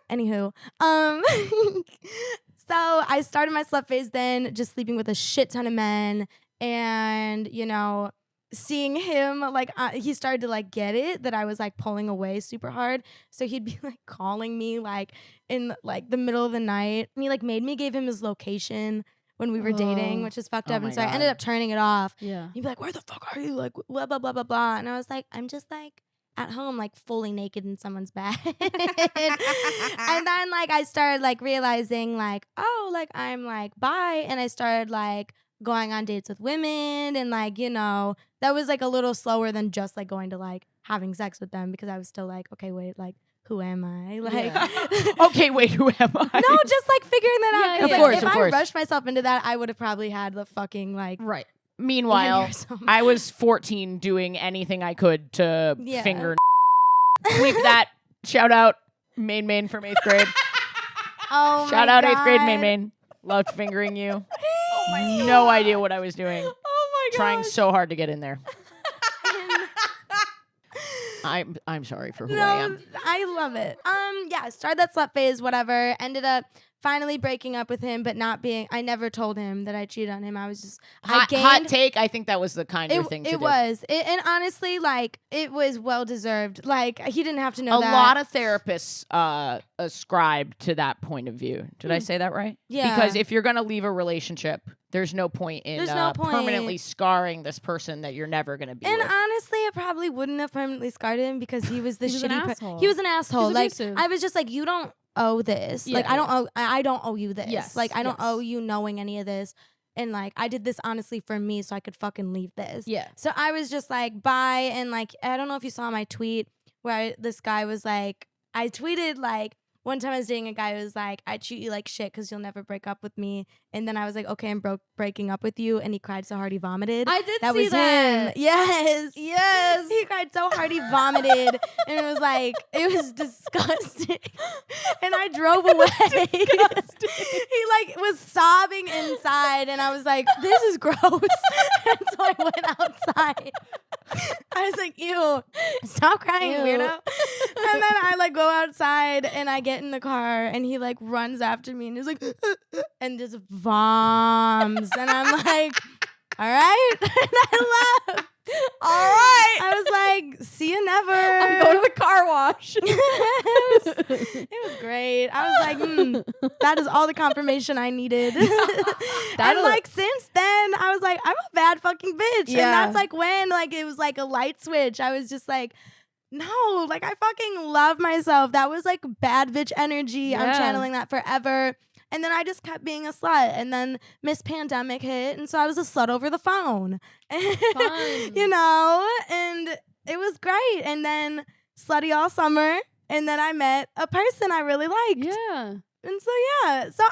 Anywho, so I started my slut phase then, just sleeping with a shit ton of men and, you know, seeing him like he started to like get it that I was like pulling away super hard, so he'd be like calling me like in like the middle of the night. He like made me give him his location when we were dating, which is fucked Oh up, my and so I God. ended up turning it off. Yeah. He'd be like, where the fuck are you, like blah blah blah blah blah, and I was like, I'm just like at home like fully naked in someone's bed. And then like I started like realizing like, oh, like I'm like bi, and I started like going on dates with women, and like, you know, that was like a little slower than just like going to like having sex with them because I was still like, okay, wait, like who am I? Like Okay, wait, who am I? no, just like figuring that out. Yeah, 'Cause, yeah. like, Of course, if of I course. rushed myself into that, I would have probably had the fucking like Right. Meanwhile, aneurysm. I was 14 doing anything I could to Yeah. finger Bleep that. Shout out Main from 8th grade. Oh Shout my out 8th grade God. Main. Loved fingering you. No idea what I was doing. Oh trying so hard to get in there. I'm sorry for who I am. I love it. Yeah, started that slut phase, whatever. Ended up finally breaking up with him, but not being. I never told him that I cheated on him. I was just Hot take. I think that was the kinder thing to do. It was, and honestly, like it was well deserved. Like he didn't have to know a that. lot of therapists ascribe to that point of view. Did I say that right? Yeah. Because if you're gonna leave a relationship, there's no point in permanently scarring this person that you're never gonna be. And with. honestly, it probably wouldn't have permanently scarred him because he was the He was an shitty. asshole. He was an asshole. He's Like abusive. I was just like, you don't owe this. Yeah, like I don't owe. I don't owe you this. Yes, Like I don't yes. owe you knowing any of this. And like I did this honestly for me, so I could fucking leave this. Yeah. So I was just like, bye. And like I don't know if you saw my tweet where this guy was like, I tweeted like. One time I was dating a guy who was like, I treat you like shit because you'll never break up with me. And then I was like, okay, I'm breaking up with you. And he cried so hard he vomited. I did That see was that. him. Yes. Yes. He cried so hard he vomited. And it was like, it was disgusting. And I drove away. He like was sobbing inside. And I was like, this is gross. And so I went outside. I was like, ew, stop crying, Ew. weirdo. And then I like go outside and I get in the car and he like runs after me and he's like, and just voms. And I'm like, all right. And I left. All right. I was like, see you never. I'm going to the car wash. It was great. I was like, that is all the confirmation I needed. And like since then, I was like, I'm a bad fucking bitch. Yeah. And that's like when like it was like a light switch. I was just like, no, like I fucking love myself. That was like bad bitch energy. I'm Yeah. channeling that forever. And then I just kept being a slut. And then Miss Pandemic hit. And so I was a slut over the phone. Fun. You know? And it was great. And then slutty all summer. And then I met a person I really liked. Yeah. And so, yeah. So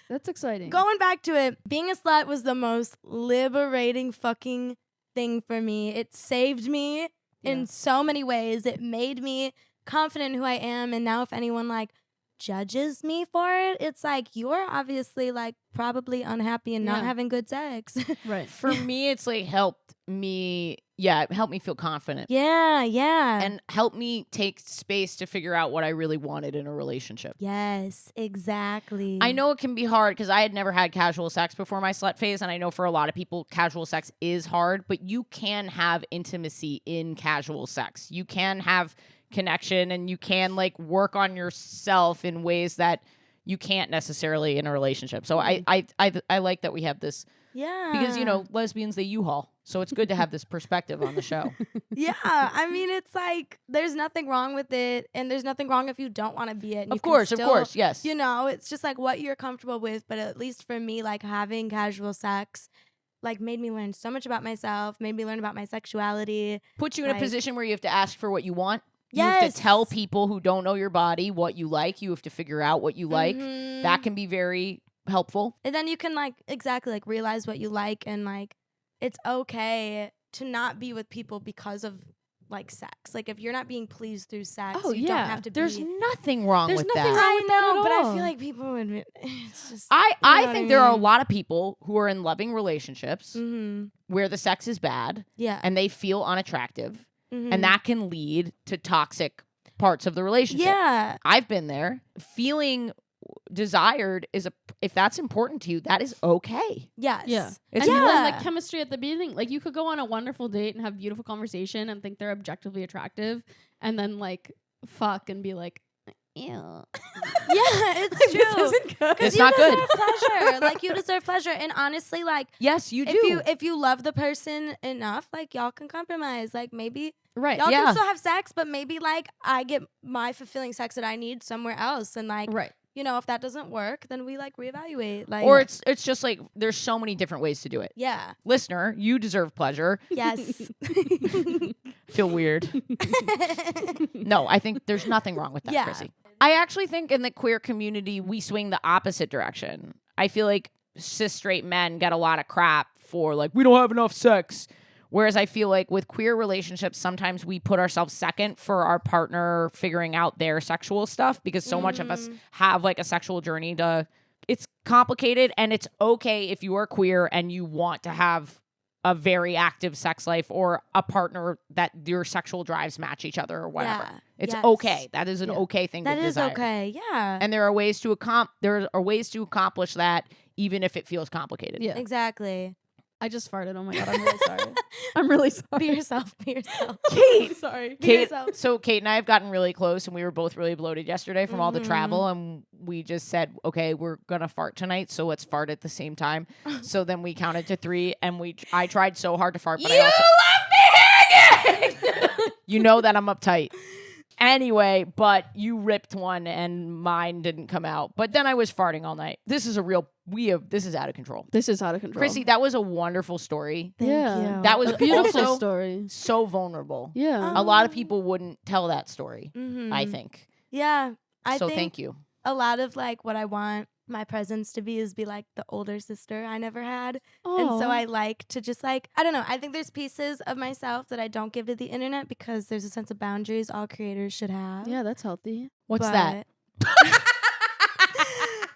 That's exciting. going back to it, being a slut was the most liberating fucking thing for me. It saved me in so many ways. It made me confident in who I am. And now if anyone like judges me for it, it's like, you're obviously like probably unhappy and not Yeah. having good sex. Right. For me, it's like helped me feel confident. Yeah. And help me take space to figure out what I really wanted in a relationship. Yes, exactly. I know it can be hard because I had never had casual sex before my slut phase. And I know for a lot of people, casual sex is hard, but you can have intimacy in casual sex. You can have connection and you can like work on yourself in ways that you can't necessarily in a relationship. So I like that we have this Yeah. because, you know, lesbians, they U-Haul. So it's good to have this perspective on the show. Yeah. I mean, it's like there's nothing wrong with it. And there's nothing wrong if you don't want to be it. And Of course, yes. You know, it's just like what you're comfortable with. But at least for me, like having casual sex, like made me learn so much about myself, made me learn about my sexuality. Put you in a Like- position where you have to ask for what you want. You have Yes. to tell people who don't know your body what you like. You have to figure out what you like. Mhm. That can be very helpful. And then you can like exactly like realize what you like, and like it's okay to not be with people because of like sex. Like if you're not being pleased through sex, Oh, you yeah. don't have to There's be. nothing wrong There's with nothing that. wrong I with that know, at but I all. feel like people would. It's just. I know think what there I are a mean? lot of people who are in loving relationships Mm-hmm. where the sex is bad Yeah. and they feel unattractive, Mhm. and that can lead to toxic parts of the relationship. Yeah. I've been there. Feeling desired if that's important to you, that is okay. Yes. Yeah. It's And you learn Yeah. like chemistry at the beginning. Like you could go on a wonderful date and have beautiful conversation and think they're objectively attractive, and then like fuck and be like, ew. Yeah, it's This true. isn't good. It's you not good. deserve pleasure. Like you deserve pleasure, and honestly, like Yes, you do. if you love the person enough, like y'all can compromise. Like maybe Right. y'all Yeah. can still have sex, but maybe like I get my fulfilling sex that I need somewhere else, and like Right. you know if that doesn't work, then we like reevaluate. Like Or it's just like there's so many different ways to do it. yeah, Listener, you deserve pleasure. yes, Feel weird. No, I think there's nothing wrong with that, Yeah. Chrissy. I actually think in the queer community, we swing the opposite direction. I feel like cis straight men get a lot of crap for like, we don't have enough sex. Whereas I feel like with queer relationships, sometimes we put ourselves second for our partner figuring out their sexual stuff because so much of us have like a sexual journey it's complicated, and it's okay if you are queer and you want to have a very active sex life or a partner that your sexual drives match each other or whatever. Yeah. It's Yes. okay. That is an Yeah. okay thing That to is desire. okay. Yeah. And there are ways to accomplish that even if it feels complicated. Yeah. Exactly. I just farted. Oh my god, I'm really sorry. I'm really sorry. Be yourself. Be yourself. Kate, Sorry. Be Kate, yourself. so Kate and I have gotten really close, and we were both really bloated yesterday from all the travel, and we just said, okay, we're gonna fart tonight, so let's fart at the same time. So then we counted to 3, and I tried so hard to fart, but I also left me hanging. You know that I'm uptight. Anyway, but you ripped one, and mine didn't come out. But then I was farting all night. This is this is out of control. This is out of control. Chrissy, that was a wonderful story. Thank Yeah. you. That was a beautiful also story. so vulnerable. Yeah. A lot of people wouldn't tell that story, Mhm. I think. Yeah. I So think thank you. a lot of like what I want my presence to be like the older sister I never had. And so I like to just like, I don't know. I think there's pieces of myself that I don't give to the internet because there's a sense of boundaries all creators should have. Yeah, that's healthy. What's that?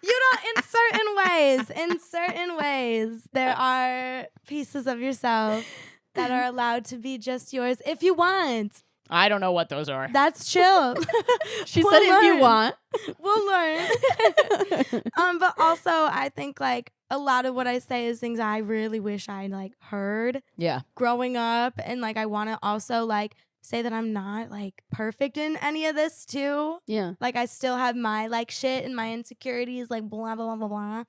You don't, in certain ways, there are pieces of yourself that are allowed to be just yours if you want. I don't know what those are. That's chill. She We'll said if you learn. want. We'll learn. But also I think like a lot of what I say is things I really wish I like heard Yeah. growing up, and like I want to also like say that I'm not like perfect in any of this too. Yeah. Like I still have my like shit and my insecurities, like blah blah blah blah blah.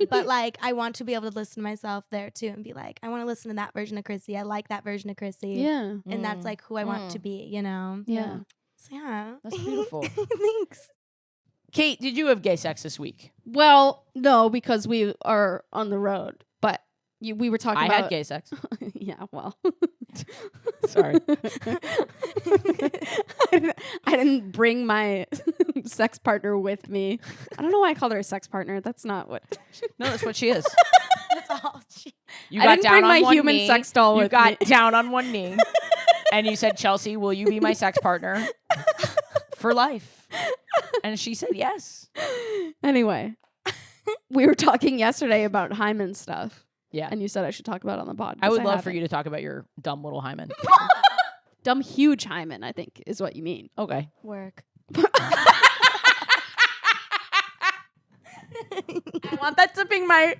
But like I want to be able to listen to myself there too and be like, I want to listen to that version of Chrissy. I like that version of Chrissy. Yeah. And that's like who I want to be, you know? Yeah. So yeah. That's beautiful. Thanks. Kate, did you have gay sex this week? Well, no, because we are on the road. But we were talking I about had gay sex. Yeah, well. Sorry. I didn't bring my sex partner with me. I don't know why I called her a sex partner. That's not what. No, that's what she is. That's all. You I got didn't down bring on my one human knee. sex doll You with got me. down on one knee. And you said, Chelsea, will you be my sex partner for life? And she said yes. Anyway, we were talking yesterday about hymen stuff. Yeah. And you said I should talk about it on the pod. I would love for you to talk about your dumb little hymen. Dumb huge hymen, I think, is what you mean. Okay. Work. I want that to be my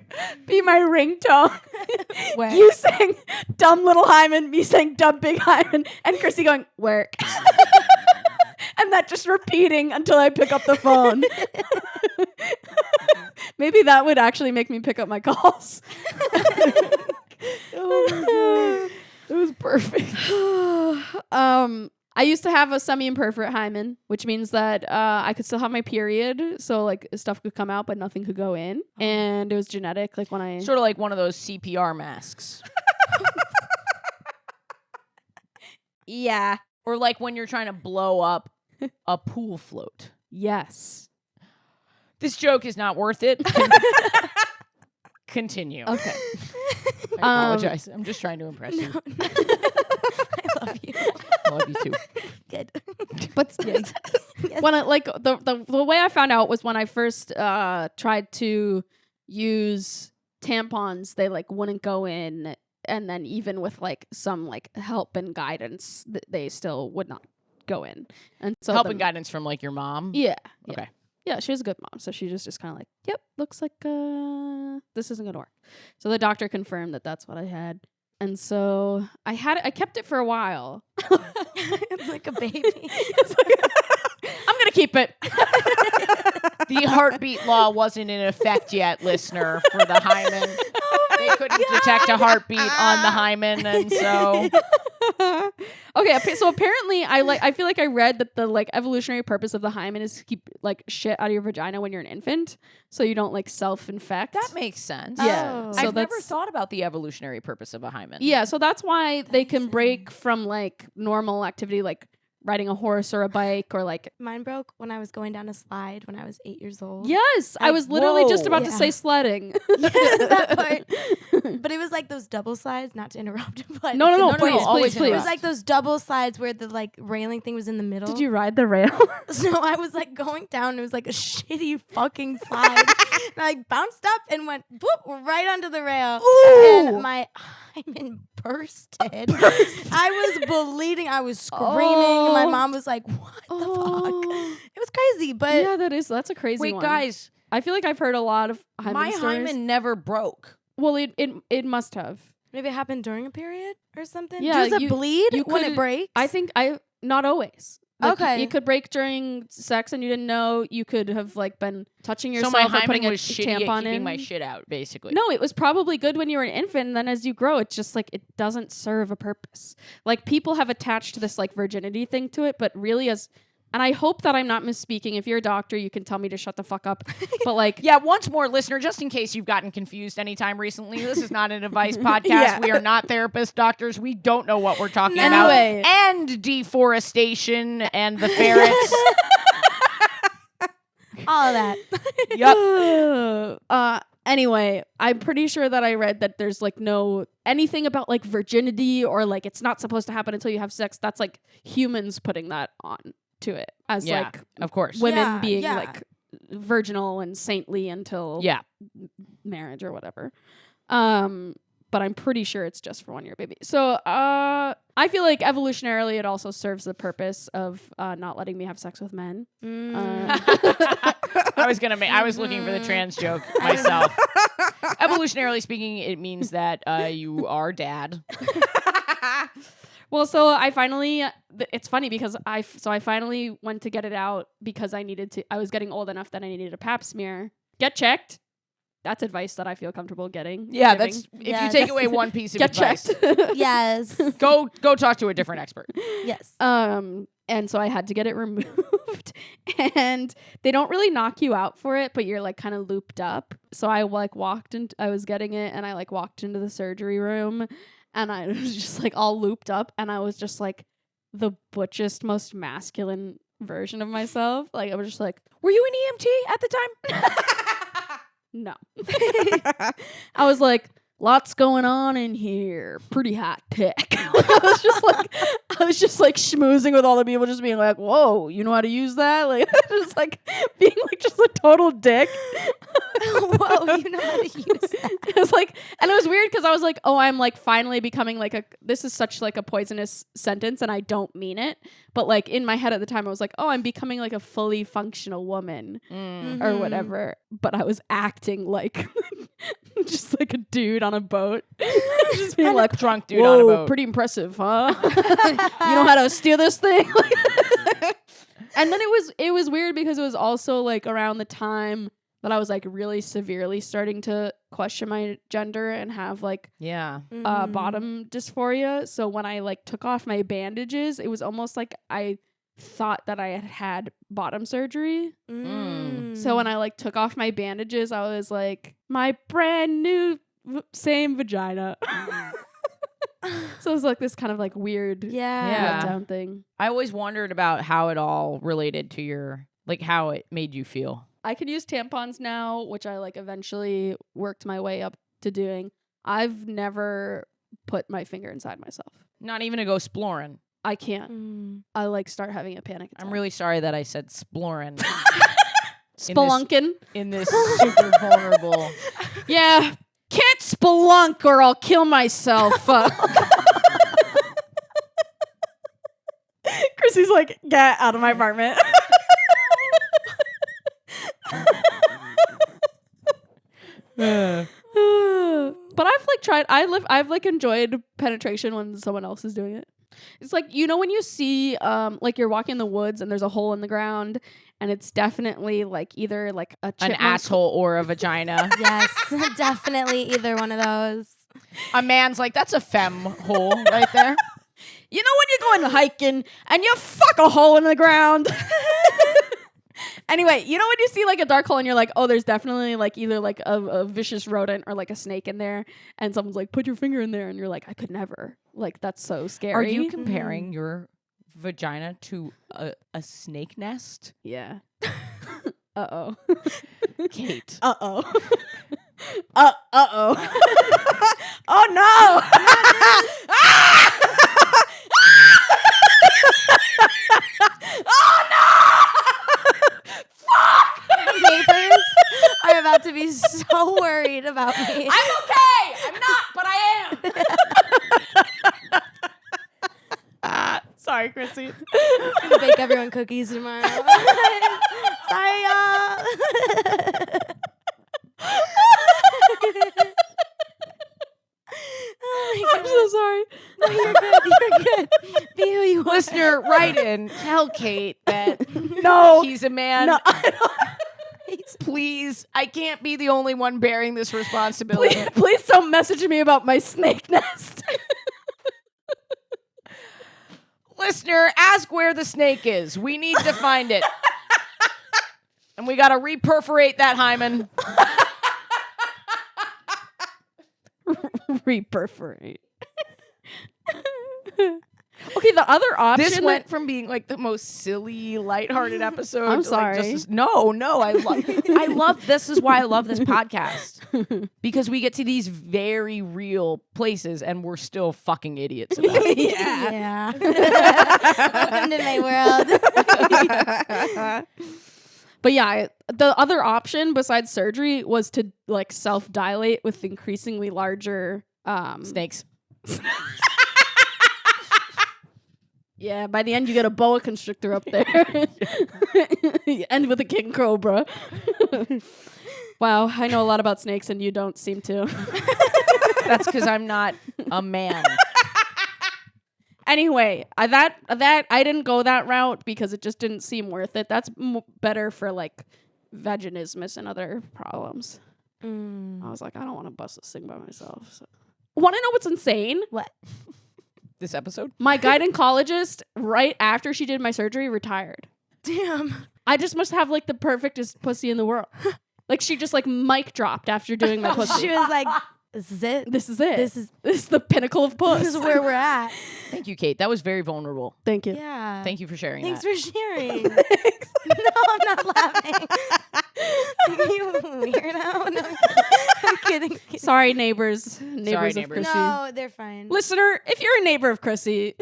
ringtone. Work. You saying dumb little hymen, me saying dumb big hymen, and Chrissy going, work. And that just repeating until I pick up the phone. Maybe that would actually make me pick up my calls. Oh my God. It was perfect. I used to have a semi-imperforate hymen, which means that I could still have my period. So like stuff could come out, but nothing could go in. And it was genetic. Like when I... Sort of like one of those CPR masks. Yeah. Or like when you're trying to blow up a pool float. Yes. This joke is not worth it. Continue. Okay. I apologize. I'm just trying to impress you. I love you. I love you too. Good. But Yes. when I like the way I found out was when I first tried to use tampons, they like wouldn't go in, and then even with like some like help and guidance, they still would not go in. And so Help and guidance from like your mom. Yeah. Okay. Yeah, she was a good mom, so she just kind of like, yep, looks like this isn't gonna work. So the doctor confirmed that that's what I had, and so I kept it for a while. It's like a baby. I'm gonna keep it. The heartbeat law wasn't in effect yet, listener, for the hymen. They couldn't detect a heartbeat on the hymen, and so Okay, so apparently I feel like I read that the like evolutionary purpose of the hymen is to keep like shit out of your vagina when you're an infant, so you don't like self-infect. that makes sense. Yeah. Oh. So I've never that's- thought about the evolutionary purpose of a hymen. Yeah, so that's why they makes can break from like normal activity like riding a horse or a bike or like Mine broke when I was going down a slide when I was 8 years old. yes, I Like, was literally just whoa. about to Yeah. say sledding. Yeah, that part. But it was like those double slides, not to interrupt. But No, no, it's no, a- please, always please, It please. was like those double slides where the like railing thing was in the middle. Did you ride the rail? So I was like going down. It was like a shitty fucking slide. And I like bounced up and went boop right onto the rail. Ooh. And my hymen bursted. I was bleeding. I was screaming. My mom was like, "What the fuck?" It was crazy, but Yeah, that's a crazy Wait, one. guys, I feel like I've heard a lot of hymen my stories. hymen never broke. Well, it must have. maybe it happened during a period or something. Yeah, Does it bleed you when could- it breaks? I think not always. Like, Okay. It could break during sex and you didn't know. You could have like been touching So yourself my or hymen putting a was shitty at tampon keeping in. my shit out, basically. No, it was probably good when you were an infant. And then as you grow, it's just like it doesn't serve a purpose. Like people have attached this like virginity thing to it, but really and I hope that I'm not misspeaking. If you're a doctor, you can tell me to shut the fuck up. But like, Yeah, once more, listener, just in case you've gotten confused anytime recently, this is not an advice podcast. Yeah. We are not therapists, doctors. We don't know what we're talking No. about. Anyway. And deforestation and the ferrets. all of that. Yep. Anyway, I'm pretty sure that I read that there's like no anything about like virginity or like it's not supposed to happen until you have sex. That's like humans putting that on to it as Yeah, like of course. women Yeah, being yeah. like virginal and saintly until Yeah. marriage or whatever. But I'm pretty sure it's just for 1 year, baby. So I feel like evolutionarily it also serves the purpose of not letting me have sex with men. I was looking for the trans joke myself. Evolutionarily speaking, it means that you are dad. Well, so I finally, it's funny because I finally went to get it out because I was getting old enough that I needed a pap smear. Get checked. That's advice that I feel comfortable getting. Yeah, giving. that's if Yes. you take away one piece of Get advice, checked. Yes. go talk to a different expert. Yes. And so I had to get it removed. And they don't really knock you out for it, but you're like kind of looped up. So I like I was getting it and I like walked into the surgery room and I was just like all looped up and I was just like the butchest, most masculine version of myself. Like I was just like, Were you an EMT at the time? no. I was like, lots going on in here. Pretty high tech. I was just like schmoozing with all the people, just being like, whoa, you know how to use that? Like just like being like just a total dick. Whoa, you know how to use that. It was like, and it was weird because I was like, oh, I'm like finally becoming like this is such like a poisonous sentence and I don't mean it. But like in my head at the time, I was like, oh, I'm becoming like a fully functional woman or whatever. But I was acting like just like a dude on a boat. Just being like, Drunk dude whoa, on a boat. pretty impressive, huh? You know how to steer this thing? And then it was weird because it was also like around the time that I was like really severely starting to question my gender and have like Yeah. bottom dysphoria. So when I like took off my bandages, it was almost like I thought that I had bottom surgery. So when I like took off my bandages, I was like, my brand new same vagina. So it was like this kind of like weird Yeah. letdown thing. I always wondered about how it all related to your, like how it made you feel. I could use tampons now, which I like eventually worked my way up to doing. I've never put my finger inside myself. Not even to go splorin'. I can't. I like start having a panic attack. I'm really sorry that I said splorin'. spelunking. in this super vulnerable. Yeah, can't spelunk or I'll kill myself. Chrissy's like, get out of my apartment. But I've like tried. I've like enjoyed penetration when someone else is doing it. It's like, you know, when you see like you're walking in the woods and there's a hole in the ground and it's definitely like either like a An chipmunk. asshole or a vagina. Yes, definitely either one of those. A man's like, that's a femme hole right there. You know when you're going hiking and you fuck a hole in the ground. Anyway, you know when you see like a dark hole and you're like, oh, there's definitely like either like a vicious rodent or like a snake in there, and someone's like, put your finger in there, and you're like, I could never. Like that's so scary. Are you comparing your vagina to a snake nest? Yeah. Uh-oh. Kate. Uh-oh. Uh-oh. Oh no. Oh no! Neighbors are about to be so worried about me. I'm okay. I'm not, but I am. sorry, Chrissy. I'm gonna bake everyone cookies tomorrow. Sorry, y'all. Oh I'm so sorry. No, you're good. You're good. Be who you are. Listener, write in. Tell Kate that No. he's a man. No, I don't. Please, I can't be the only one bearing this responsibility. Please don't message me about my snake nest. Listener, ask where the snake is. We need to find it. And we got to reperforate that hymen. Reperforate. Okay, the other option. This went from being like the most silly, lighthearted episode. I'm to, like, sorry. no, I love. This is why I love this podcast, because we get to these very real places, and we're still fucking idiots about it. Yeah. Welcome to my world. But yeah, the other option besides surgery was to like self-dilate with increasingly larger Snakes. Yeah, by the end you get a boa constrictor up there. You end with a king cobra. Wow, I know a lot about snakes and you don't seem to. That's because I'm not a man. Anyway, I didn't go that route because it just didn't seem worth it. That's better for like vaginismus and other problems. I was like, I don't want to bust this thing by myself. So. Want to know what's insane? What? This episode? My gynecologist, right after she did my surgery, retired. Damn. I just must have like the perfectest pussy in the world. Like she just like mic dropped after doing my pussy. She was like, this is it. This is it. This is the pinnacle of puss. This is where we're at. Thank you, Kate. That was very vulnerable. Thank you. Yeah. Thank you for sharing Thanks that. for sharing. No, I'm not laughing. You weirdo. No, I'm kidding. Sorry, neighbors. Neighbors of neighbors. Chrissy. No, they're fine. Listener, if you're a neighbor of Chrissy,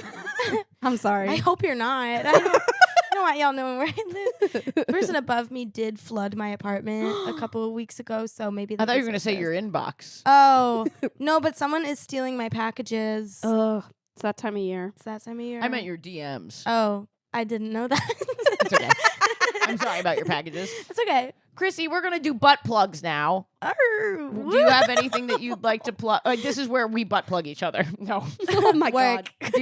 I'm sorry. I hope you're not. I don't want y'all knowing where I live. The person above me did flood my apartment a couple of weeks ago, so maybe I thought you were going to say your inbox. Oh, no, but someone is stealing my packages. Ugh, it's that time of year. It's that time of year. I meant your DMs. Oh, I didn't know that. It's okay. I'm sorry about your packages. It's okay. Chrissy, we're going to do butt plugs now. Do you have anything that you'd like to plug? Like, this is where we butt plug each other. No. Oh my Work. God.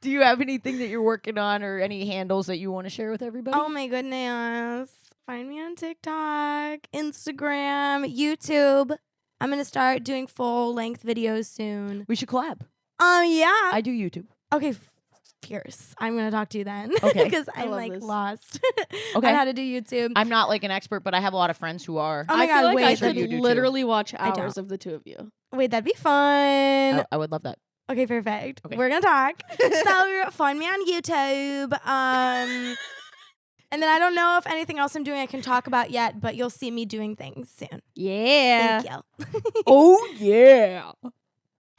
Do you have anything that you're working on or any handles that you want to share with everybody? Oh my goodness. Find me on TikTok, Instagram, YouTube. I'm going to start doing full length videos soon. We should collab. Yeah. I do YouTube. Okay. Fierce. I'm going to talk to you then. Okay. Because I I'm love like this. lost Okay. on how to do YouTube. I'm not like an expert, but I have a lot of friends who are. Oh my I God, feel like wait, I that'd could be- literally watch don't. hours of the two of you. Wait, that'd be fun. I would love that. Okay, perfect. Okay. We're gonna talk. So find me on YouTube. And then I don't know if anything else I'm doing I can talk about yet, but you'll see me doing things soon. Yeah. Thank you. Oh, yeah.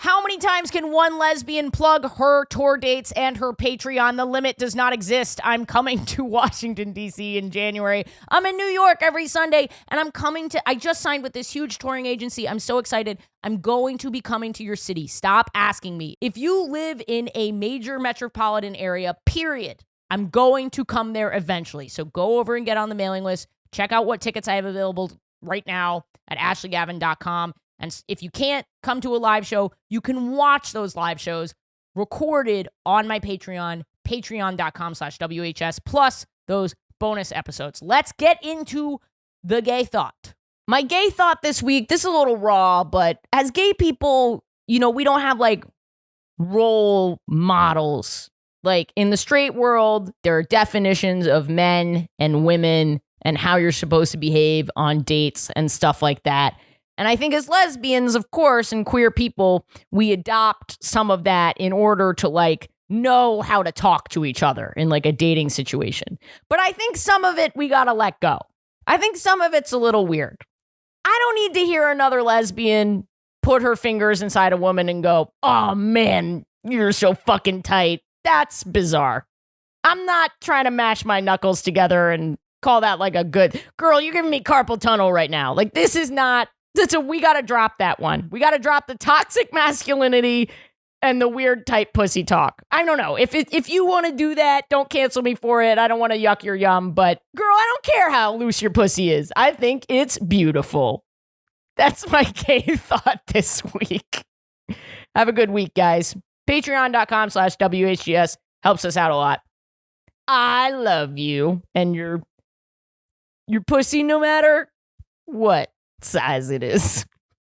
How many times can one lesbian plug her tour dates and her Patreon? The limit does not exist. I'm coming to Washington, D.C. in January. I'm in New York every Sunday, and I just signed with this huge touring agency. I'm so excited. I'm going to be coming to your city. Stop asking me. If you live in a major metropolitan area, period, I'm going to come there eventually. So go over and get on the mailing list. Check out what tickets I have available right now at ashleygavin.com. And if you can't come to a live show, you can watch those live shows recorded on my Patreon, patreon.com/WHS, plus those bonus episodes. Let's get into the gay thought. My gay thought this week, this is a little raw, but as gay people, we don't have like role models. Like in the straight world, there are definitions of men and women and how you're supposed to behave on dates and stuff like that. And I think as lesbians, of course, and queer people, we adopt some of that in order to like know how to talk to each other in like a dating situation. But I think some of it we gotta let go. I think some of it's a little weird. I don't need to hear another lesbian put her fingers inside a woman and go, "Oh man, you're so fucking tight." That's bizarre. I'm not trying to mash my knuckles together and call that like a good girl. You're giving me carpal tunnel right now. Like this is not. We got to drop that one. We got to drop the toxic masculinity and the weird type pussy talk. I don't know. If you want to do that, don't cancel me for it. I don't want to yuck your yum, but girl, I don't care how loose your pussy is. I think it's beautiful. That's my gay thought this week. Have a good week, guys. Patreon.com/WHGS helps us out a lot. I love you and your pussy no matter what size it is.